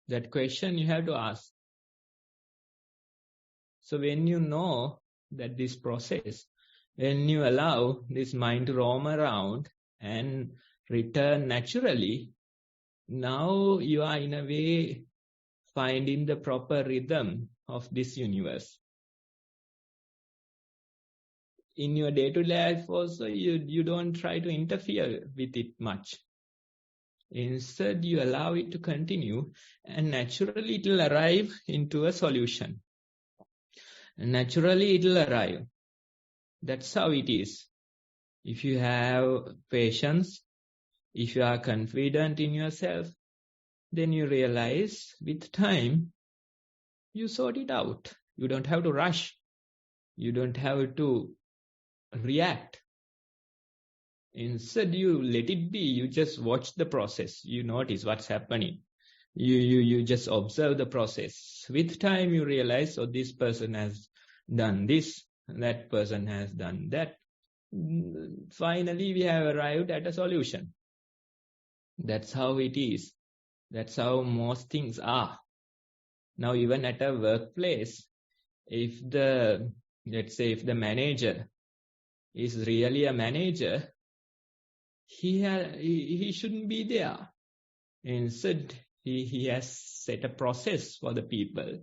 That question you have to ask. So when you know that this process, when you allow this mind to roam around and return naturally, now you are in a way finding the proper rhythm of this universe. In your day-to-day life also, you don't try to interfere with it much. Instead, you allow it to continue, and naturally it will arrive into a solution. Naturally it will arrive. That's how it is. If you have patience, if you are confident in yourself, then you realize with time, you sort it out. You don't have to rush. You don't have to react. Instead, you let it be. You just watch the process. You notice what's happening. You just observe the process. With time, you realize, oh, this person has done this, that person has done that. Finally, we have arrived at a solution. That's how it is. That's how most things are. Now, even at a workplace, let's say if the manager is really a manager, he shouldn't be there. Instead, he has set a process for the people.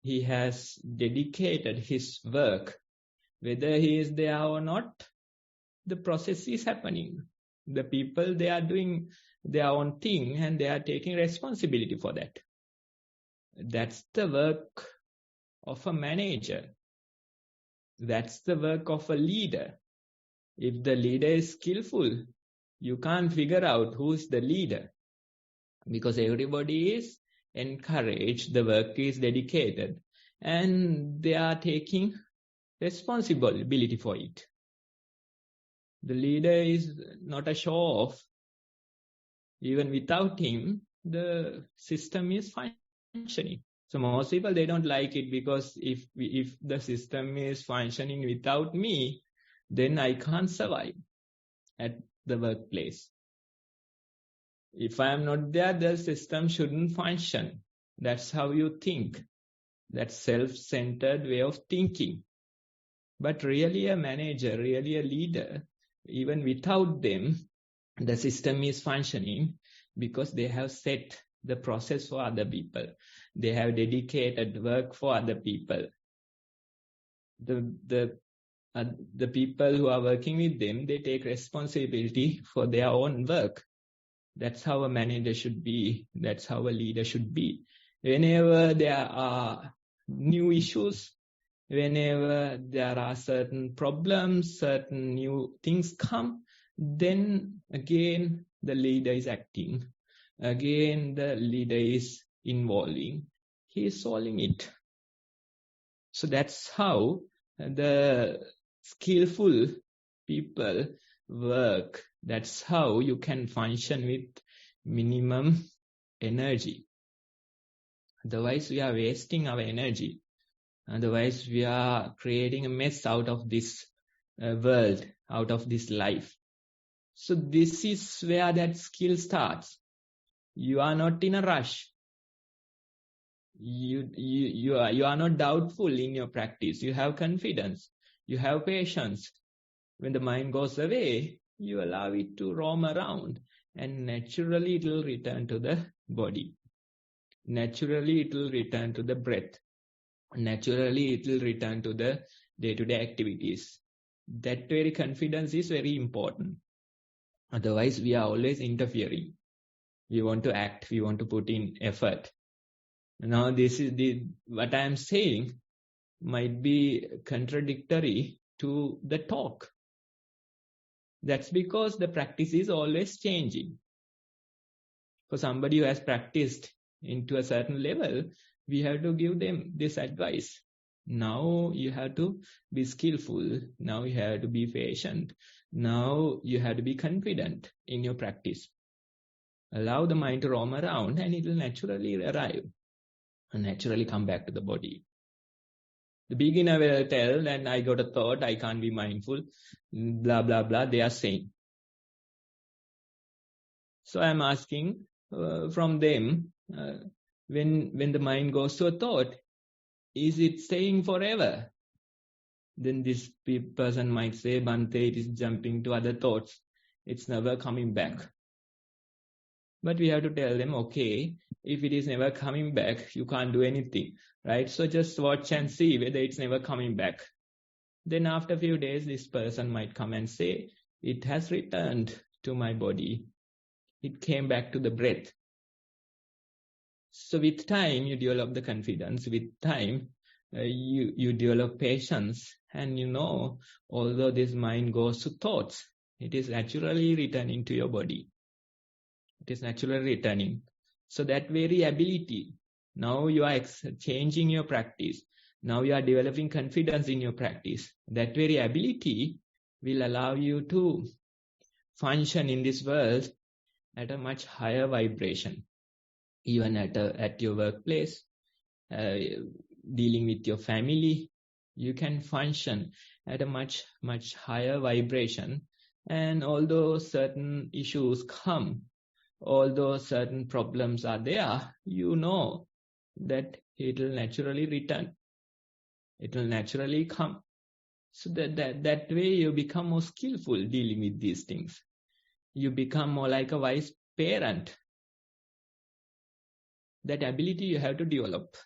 He has dedicated his work. Whether he is there or not, the process is happening. The people, they are doing their own thing and they are taking responsibility for that. That's the work of a manager. That's the work of a leader. If the leader is skillful, you can't figure out who's the leader because everybody is encouraged, the work is dedicated, and they are taking responsibility for it. The leader is not a show-off. Even without him, the system is functioning. So most people, they don't like it because if the system is functioning without me, then I can't survive at the workplace. If I am not there, the system shouldn't function. That's how you think. That's self-centered way of thinking. But really a manager, really a leader, even without them, the system is functioning because they have set the process for other people. They have dedicated work for other people. The people who are working with them, they take responsibility for their own work. That's how a manager should be. That's how a leader should be. Whenever there are new issues, Whenever there are certain problems, certain new things come, then again the leader is acting. Again the leader is involving. He is solving it. So that's how the skillful people work. That's how you can function with minimum energy. Otherwise, we are wasting our energy. Otherwise, we are creating a mess out of this world, out of this life. So this is where that skill starts. You are not in a rush. You are not doubtful in your practice. You have confidence. You have patience. When the mind goes away, you allow it to roam around, and naturally it will return to the body. Naturally it will return to the breath. Naturally it will return to the day-to-day activities. That very confidence is very important. Otherwise, we are always interfering. We want to act. We want to put in effort. Now, this is what I am saying might be contradictory to the talk. That's because the practice is always changing. For somebody who has practiced into a certain level, we have to give them this advice. Now you have to be skillful. Now you have to be patient. Now you have to be confident in your practice. Allow the mind to roam around and it will naturally arrive and naturally come back to the body. The beginner will tell that I got a thought, I can't be mindful, blah, blah, blah, they are saying. So I'm asking from them, when the mind goes to a thought, is it staying forever? Then this person might say, Bhante, it is jumping to other thoughts. It's never coming back. But we have to tell them, okay, if it is never coming back, you can't do anything, right? So just watch and see whether it's never coming back. Then after a few days, this person might come and say, it has returned to my body. It came back to the breath. So with time, you develop the confidence. With time, you develop patience. And you know, although this mind goes to thoughts, it is naturally returning to your body. It is naturally returning. So that very ability, now you are changing your practice. Now you are developing confidence in your practice. That very ability will allow you to function in this world at a much higher vibration. Even at your workplace, dealing with your family, you can function at a much, much higher vibration. And although certain issues come, although certain problems are there, you know that it will naturally return. It will naturally come. So that way you become more skillful dealing with these things. You become more like a wise parent. That ability you have to develop.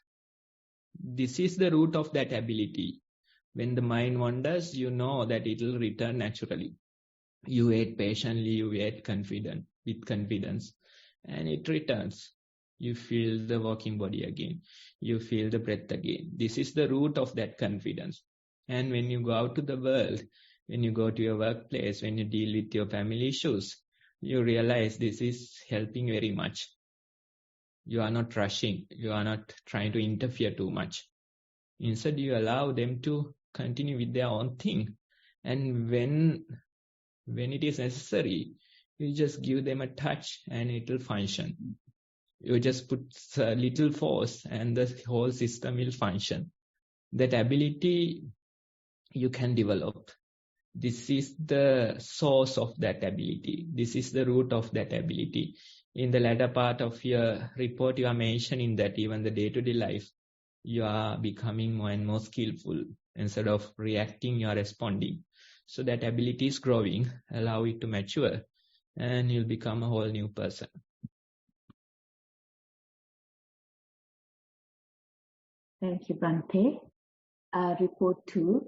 This is the root of that ability. When the mind wanders, you know that it will return naturally. You wait patiently, you wait with confidence, and it returns. You feel the walking body again. You feel the breath again. This is the root of that confidence. And when you go out to the world, when you go to your workplace, when you deal with your family issues, you realize this is helping very much. You are not rushing. You are not trying to interfere too much. Instead, you allow them to continue with their own thing. And when it is necessary, you just give them a touch and it will function. You just put a little force and the whole system will function. That ability you can develop. This is the source of that ability. This is the root of that ability. In the latter part of your report, you are mentioning that even the day-to-day life, you are becoming more and more skillful. Instead of reacting, you are responding. So that ability is growing. Allow it to mature and you'll become a whole new person. Thank you, Bhante. Report 2,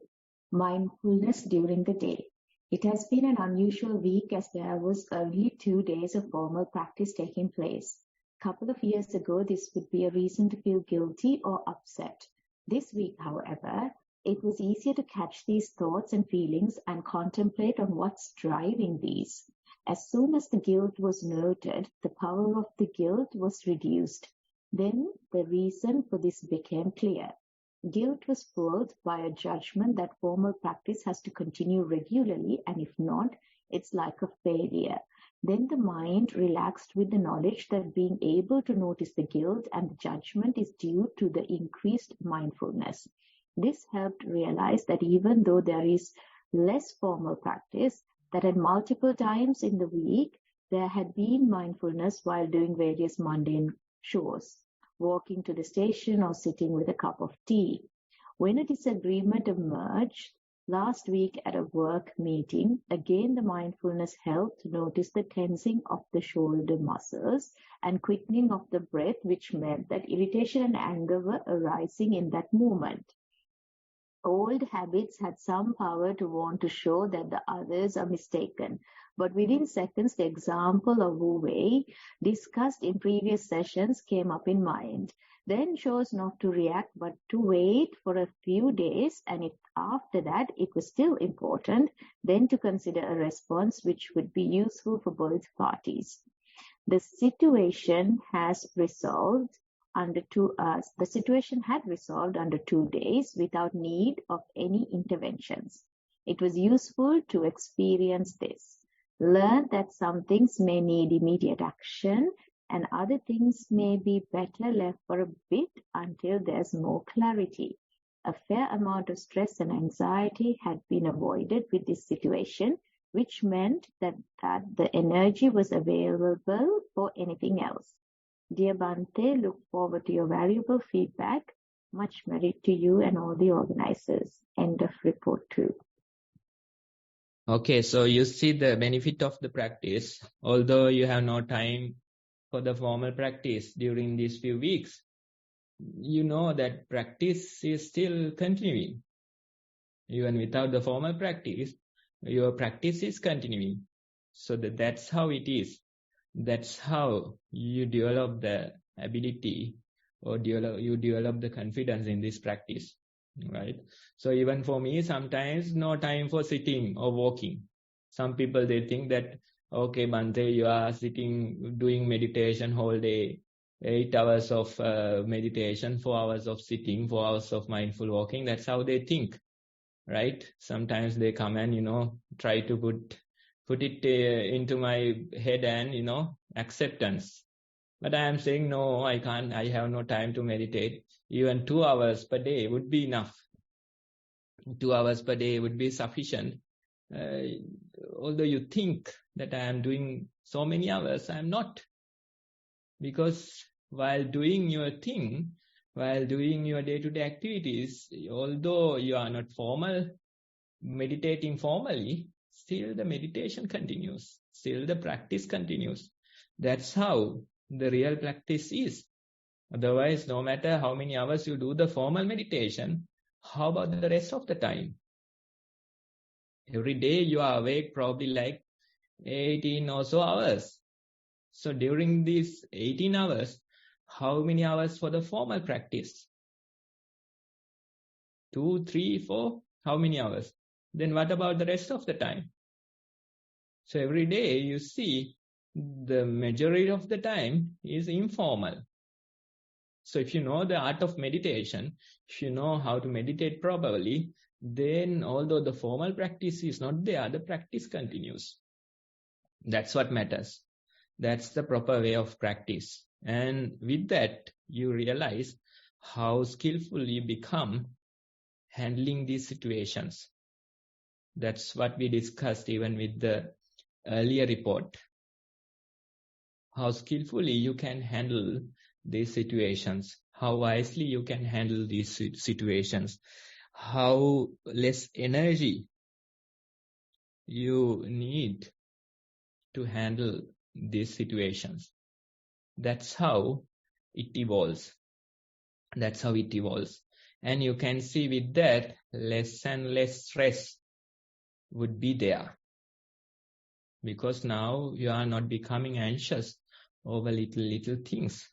mindfulness during the day. It has been an unusual week as there was only 2 days of formal practice taking place. A couple of years ago, this would be a reason to feel guilty or upset. This week, however, It was easier to catch these thoughts and feelings and contemplate on what's driving these. As soon as the guilt was noted, the power of the guilt was reduced. Then the reason for this became clear. Guilt was fueled by a judgment that formal practice has to continue regularly, and if not, it's like a failure. Then the mind relaxed with the knowledge that being able to notice the guilt and the judgment is due to the increased mindfulness. This helped realize that even though there is less formal practice, that at multiple times in the week there had been mindfulness while doing various mundane chores, walking to the station or sitting with a cup of tea. When a disagreement emerged last week at a work meeting, again the mindfulness helped notice the tensing of the shoulder muscles and quickening of the breath, which meant that irritation and anger were arising in that moment. Old habits had some power to want to show that the others are mistaken. But within seconds, the example of Wu Wei, discussed in previous sessions, came up in mind. Then chose not to react, but to wait for a few days, and if after that it was still important, then to consider a response which would be useful for both parties. The situation had resolved under 2 days without need of any interventions. It was useful to experience this. Learn that some things may need immediate action and other things may be better left for a bit until there's more clarity. A fair amount of stress and anxiety had been avoided with this situation, which meant that the energy was available for anything else. Dear Bhante, look forward to your valuable feedback. Much merit to you and all the organizers. End of report 2. Okay, so you see the benefit of the practice. Although you have no time for the formal practice during these few weeks, you know that practice is still continuing. Even without the formal practice, your practice is continuing. So that's how it is. That's how you develop the ability or you develop the confidence in this practice, right? So even for me, sometimes no time for sitting or walking. Some people, they think that, okay, Bhante, you are sitting, doing meditation whole day, 8 hours of meditation, 4 hours of sitting, 4 hours of mindful walking. That's how they think, right? Sometimes they come and, try to put it into my head and, acceptance. But I am saying, no, I can't. I have no time to meditate. Even 2 hours per day would be enough. 2 hours per day would be sufficient. Although you think that I am doing so many hours, I am not. Because while doing your thing, while doing your day-to-day activities, although you are not meditating formally, still the meditation continues. Still the practice continues. That's how the real practice is. Otherwise, no matter how many hours you do the formal meditation, how about the rest of the time? Every day you are awake probably like 18 or so hours. So during these 18 hours, how many hours for the formal practice? 2, 3, 4, how many hours? Then what about the rest of the time? So every day you see the majority of the time is informal. So if you know the art of meditation, if you know how to meditate properly, then although the formal practice is not there, the practice continues. That's what matters. That's the proper way of practice. And with that, you realize how skillful you become handling these situations. That's what we discussed even with the earlier report. How skillfully you can handle these situations, how wisely you can handle these situations, how less energy you need to handle these situations. That's how it evolves. That's how it evolves. And you can see with that, less and less stress would be there. Because now you are not becoming anxious over little things.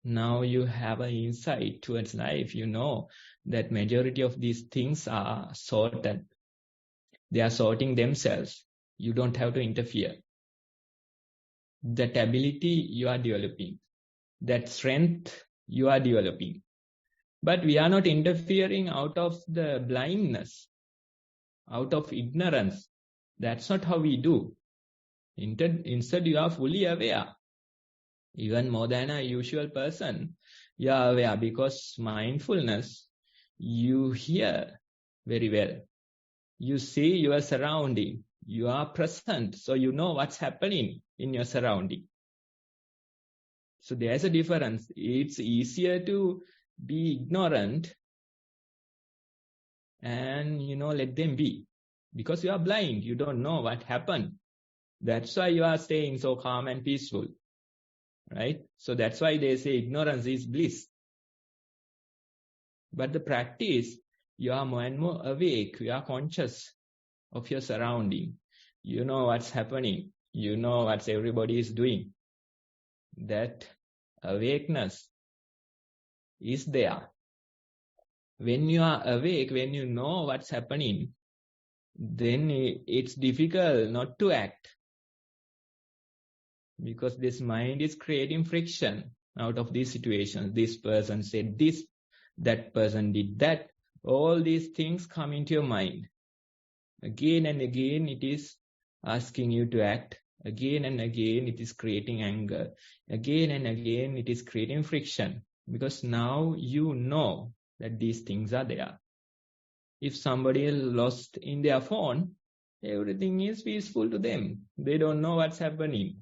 Now you have an insight towards life. You know that majority of these things are sorted. They are sorting themselves. You don't have to interfere. That ability you are developing. That strength you are developing. But we are not interfering out of the blindness, out of ignorance. That's not how we do. Instead, you are fully aware. Even more than a usual person, you are aware, because mindfulness, you hear very well. You see your surrounding. You are present, so you know what's happening in your surrounding. So there's a difference. It's easier to be ignorant and, let them be. Because you are blind. You don't know what happened. That's why you are staying so calm and peaceful. Right? So that's why they say ignorance is bliss. But the practice, you are more and more awake. You are conscious of your surrounding. You know what's happening. You know what everybody is doing. That awakeness is there. When you are awake, when you know what's happening, then it's difficult not to act. Because this mind is creating friction out of these situations. This person said this, that person did that. All these things come into your mind. Again and again, it is asking you to act. Again and again, it is creating anger. Again and again, it is creating friction. Because now you know that these things are there. If somebody is lost in their phone, everything is peaceful to them. They don't know what's happening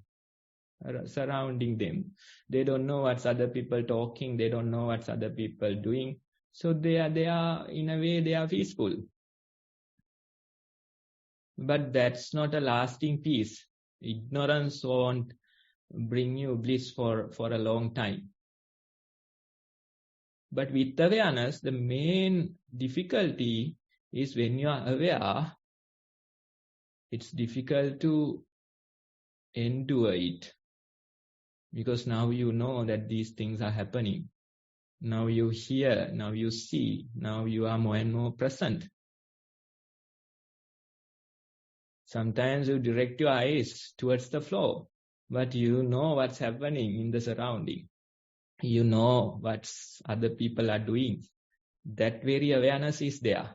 surrounding them. They don't know what's other people talking. They don't know what's other people doing. So they are in a way, they are peaceful. But that's not a lasting peace. Ignorance won't bring you bliss for a long time. But with awareness, the main difficulty is when you are aware, it's difficult to endure it. Because now you know that these things are happening. Now you hear, now you see, now you are more and more present. Sometimes you direct your eyes towards the floor, but you know what's happening in the surrounding. You know what other people are doing. That very awareness is there.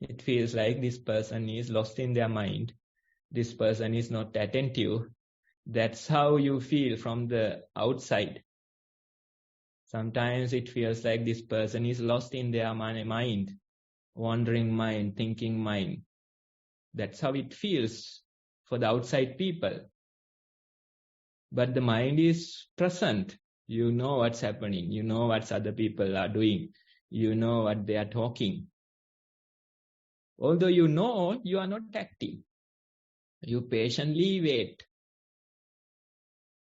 It feels like this person is lost in their mind. This person is not attentive. That's how you feel from the outside. Sometimes it feels like this person is lost in their mind, wandering mind, thinking mind. That's how it feels for the outside people. But the mind is present. You know what's happening. You know what other people are doing. You know what they are talking. Although you know, you are not acting. You patiently wait.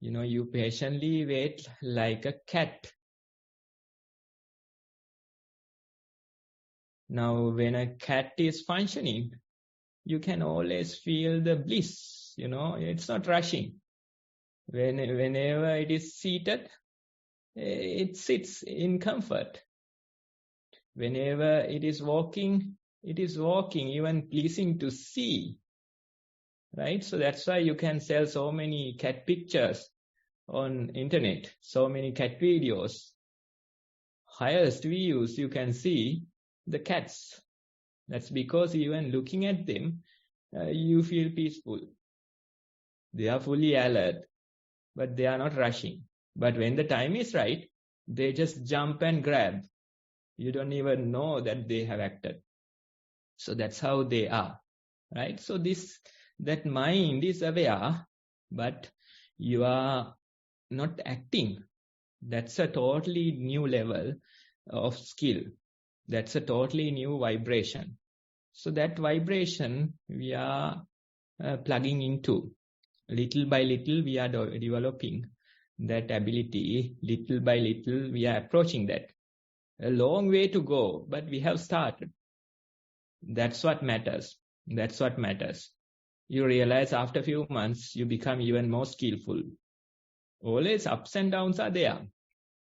You patiently wait like a cat. Now, when a cat is functioning, you can always feel the bliss. It's not rushing. Whenever it is seated, it sits in comfort. Whenever it is walking, even pleasing to see. Right? So that's why you can sell so many cat pictures on internet, so many cat videos. Highest views you can see the cats. That's because even looking at them, you feel peaceful. They are fully alert, but they are not rushing. But when the time is right, they just jump and grab. You don't even know that they have acted. So that's how they are, right? So that mind is aware, but you are not acting. That's a totally new level of skill. That's a totally new vibration. So that vibration we are plugging into. Little by little we are developing that ability. Little by little we are approaching that. A long way to go, but we have started. That's what matters. That's what matters. You realize after a few months, you become even more skillful. Always ups and downs are there.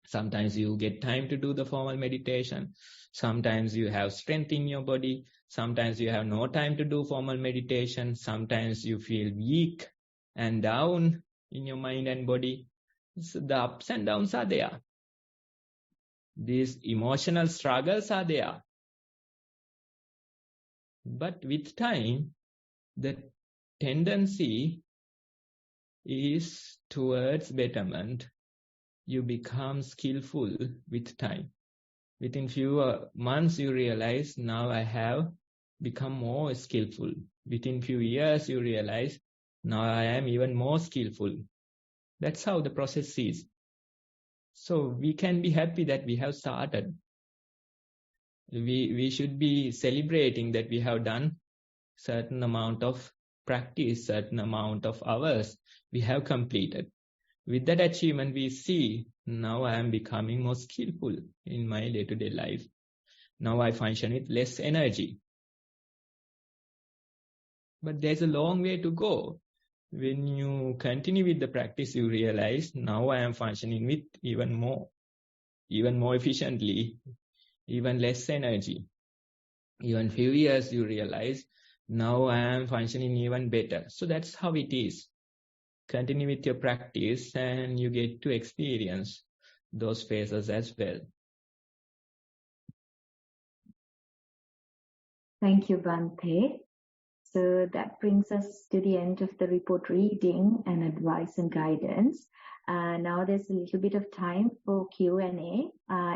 Sometimes you get time to do the formal meditation. Sometimes you have strength in your body. Sometimes you have no time to do formal meditation. Sometimes you feel weak and down in your mind and body. So the ups and downs are there. These emotional struggles are there. But with time, the tendency is towards betterment. You become skillful with time. Within few months, you realize, now I have become more skillful. Within few years, you realize, now I am even more skillful. That's how the process is. So we can be happy that we have started. We should be celebrating that we have done certain amount of practice, certain amount of hours we have completed. With that achievement, we see, now I am becoming more skillful in my day-to-day life. Now I function with less energy. But there's a long way to go. When you continue with the practice, you realize, now I am functioning with even more efficiently, even less energy. Even few years, you realize, now I am functioning even better. So that's how it is. Continue with your practice and you get to experience those phases as well. Thank you, Bhante. So that brings us to the end of the report reading and advice and guidance. Now there's a little bit of time for Q&A.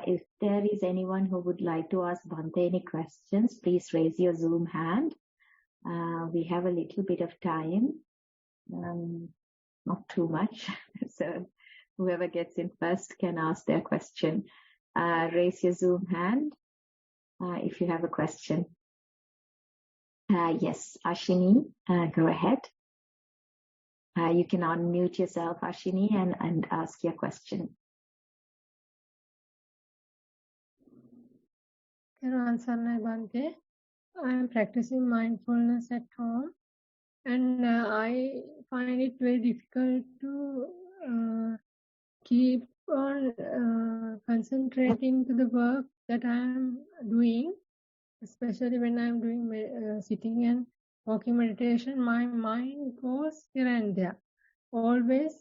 If there is anyone who would like to ask Bhante any questions, please raise your Zoom hand. We have a little bit of time, not too much. So whoever gets in first can ask their question. Raise your Zoom hand if you have a question. Yes, Ashini, go ahead. You can unmute yourself, Ashini, and ask your question. Thero Bhante. I am practicing mindfulness at home, and I find it very difficult to keep on concentrating to the work that I am doing. Especially when I'm doing sitting and walking meditation, my mind goes here and there, always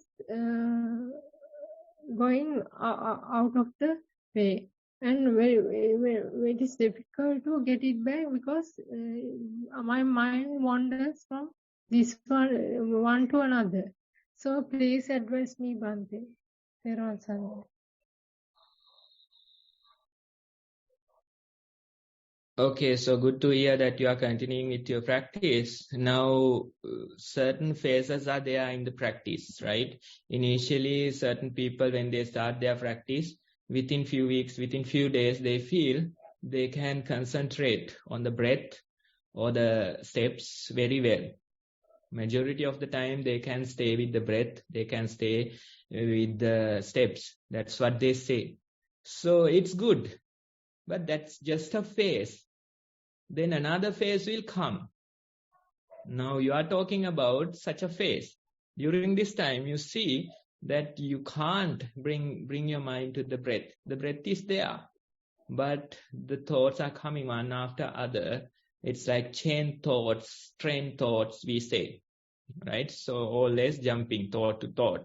going out of the way, and it is difficult to get it back because my mind wanders from this one to another. So please advise me, Bhante. Thero. Okay, so good to hear that you are continuing with your practice. Now, certain phases are there in the practice, right? Initially, certain people, when they start their practice, within few weeks, within few days, they feel they can concentrate on the breath or the steps very well. Majority of the time, they can stay with the breath, they can stay with the steps. That's what they say. So it's good, but that's just a phase. Then another phase will come. Now you are talking about such a phase. During this time, you see that you can't bring your mind to the breath. The breath is there, but the thoughts are coming one after other. It's like chain thoughts, train thoughts, we say, right? So always jumping thought to thought,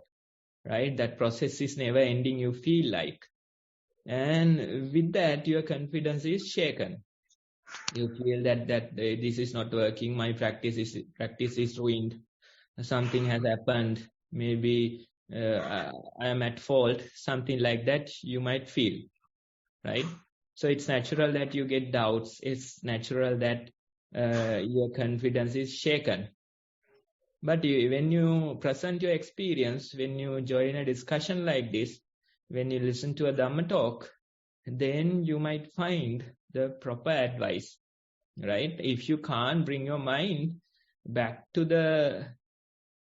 right? That process is never ending, you feel like. And with that, your confidence is shaken. You feel that this is not working, my practice is ruined, something has happened, maybe I am at fault, something like that you might feel, right? So it's natural that you get doubts. It's natural that your confidence is shaken. But when you present your experience, when you join a discussion like this, when you listen to a Dhamma talk, then you might find the proper advice, right? If you can't bring your mind back to the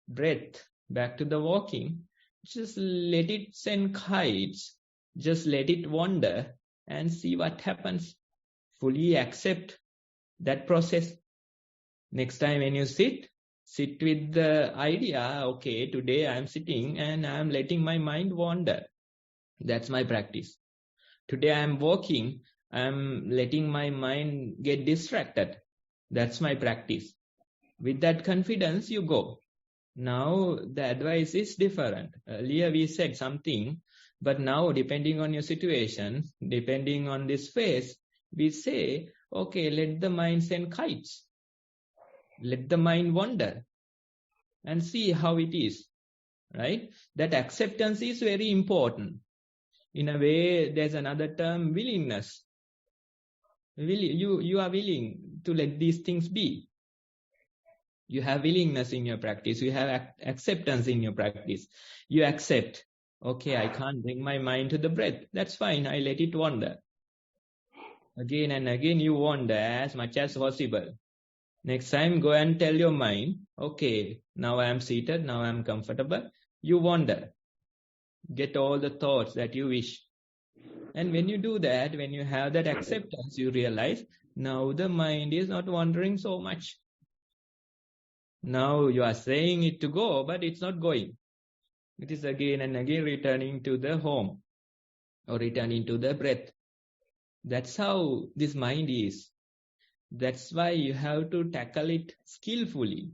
breath, back to the walking, just let it send kites, just let it wander and see what happens. Fully accept that process. Next time when you sit, Sit with the idea, okay, today I'm sitting and I'm letting my mind wander. That's my practice. Today I'm walking, I'm letting my mind get distracted. That's my practice. With that confidence, you go. Now the advice is different. Earlier we said something, but now depending on your situation, depending on this phase, we say, okay, let the mind send kites. Let the mind wander and see how it is, right? That acceptance is very important. In a way, there's another term, willingness. You are willing to let these things be. You have willingness in your practice. You have acceptance in your practice. You accept, okay, I can't bring my mind to the breath. That's fine. I let it wander. Again and again, you wander as much as possible. Next time, go and tell your mind, okay, now I am seated. Now I am comfortable. You wander. Get all the thoughts that you wish. And when you do that, when you have that acceptance, you realize now the mind is not wandering so much. Now you are saying it to go, but it's not going. It is again and again returning to the home or returning to the breath. That's how this mind is. That's why you have to tackle it skillfully.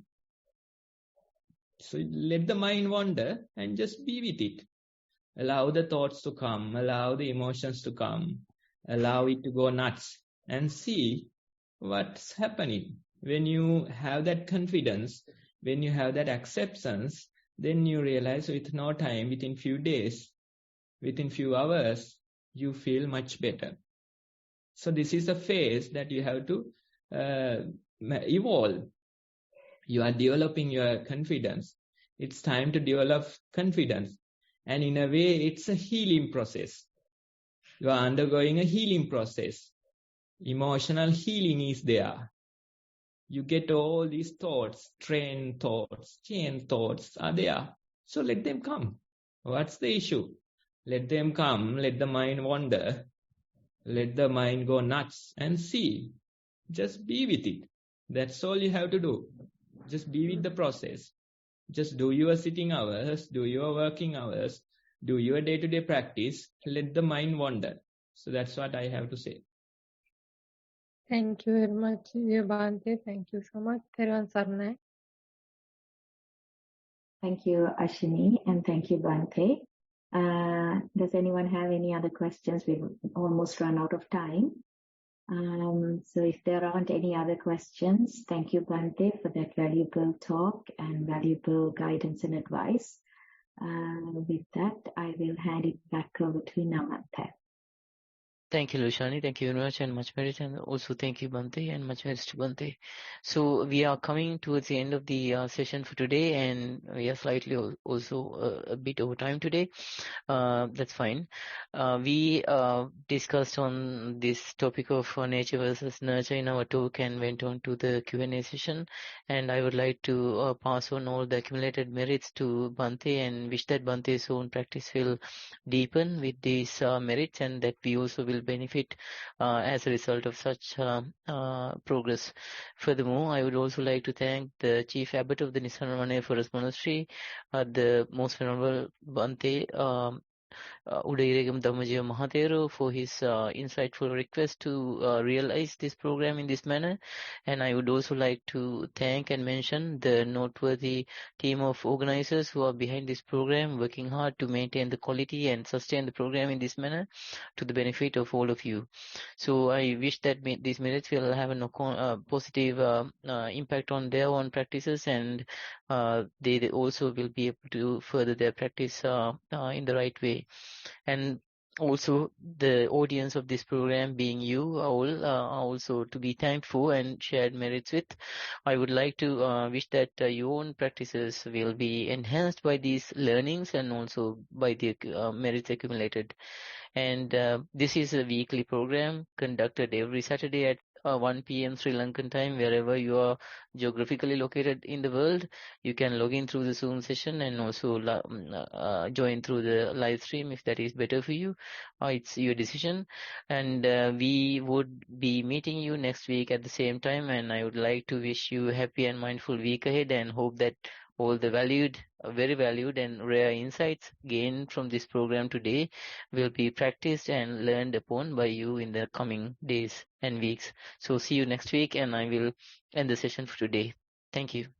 So let the mind wander and just be with it. Allow the thoughts to come, allow the emotions to come, allow it to go nuts and see what's happening. When you have that confidence, when you have that acceptance, then you realize with no time, within few days, within few hours, you feel much better. So this is a phase that you have to evolve. You are developing your confidence. It's time to develop confidence. And in a way, it's a healing process. You are undergoing a healing process. Emotional healing is there. You get all these thoughts, train thoughts, chain thoughts are there. So let them come. What's the issue? Let them come. Let the mind wander. Let the mind go nuts and see. Just be with it. That's all you have to do. Just be with the process. Just do your sitting hours, do your working hours, do your day-to-day practice. Let the mind wander. So that's what I have to say. Thank you very much, dear Bhante. Thank you so much, Thero and Sarnai. Thank you, Ashini, and thank you, Bhante. Does anyone have any other questions? We've almost run out of time. So if there aren't any other questions, thank you, Bhante, for that valuable talk and valuable guidance and advice. With that, I will hand it back over to Namantha. Thank you, Lushani. Thank you very much, and much merit, and also thank you, Bhante, and much merit to Bhante. So we are coming towards the end of the session for today, and we are slightly also a bit over time today. That's fine. We discussed on this topic of nature versus nurture in our talk and went on to the Q&A session. And I would like to pass on all the accumulated merits to Bhante and wish that Bhante's own practice will deepen with these merits, and that we also will benefit as a result of such progress. Furthermore, I would also like to thank the Chief Abbot of the Nissarana Vanaya Forest Monastery, the Most Venerable Bhante Udairegam Dhamma Thero, for his insightful request to realize this program in this manner. And I would also like to thank and mention the noteworthy team of organizers who are behind this program, working hard to maintain the quality and sustain the program in this manner to the benefit of all of you. So I wish that these merits will have a positive impact on their own practices, and they also will be able to further their practice in the right way. And also the audience of this program, being you all, are also to be thanked for and shared merits with. I would like to wish that your own practices will be enhanced by these learnings and also by the merits accumulated. And this is a weekly program conducted every Saturday at 1 p.m. Sri Lankan time, wherever you are geographically located in the world. You can log in through the Zoom session and also join through the live stream if that is better for you. It's your decision. And we would be meeting you next week at the same time, and I would like to wish you a happy and mindful week ahead, and hope that all the very valued and rare insights gained from this program today will be practiced and learned upon by you in the coming days and weeks. So see you next week, and I will end the session for today. Thank you.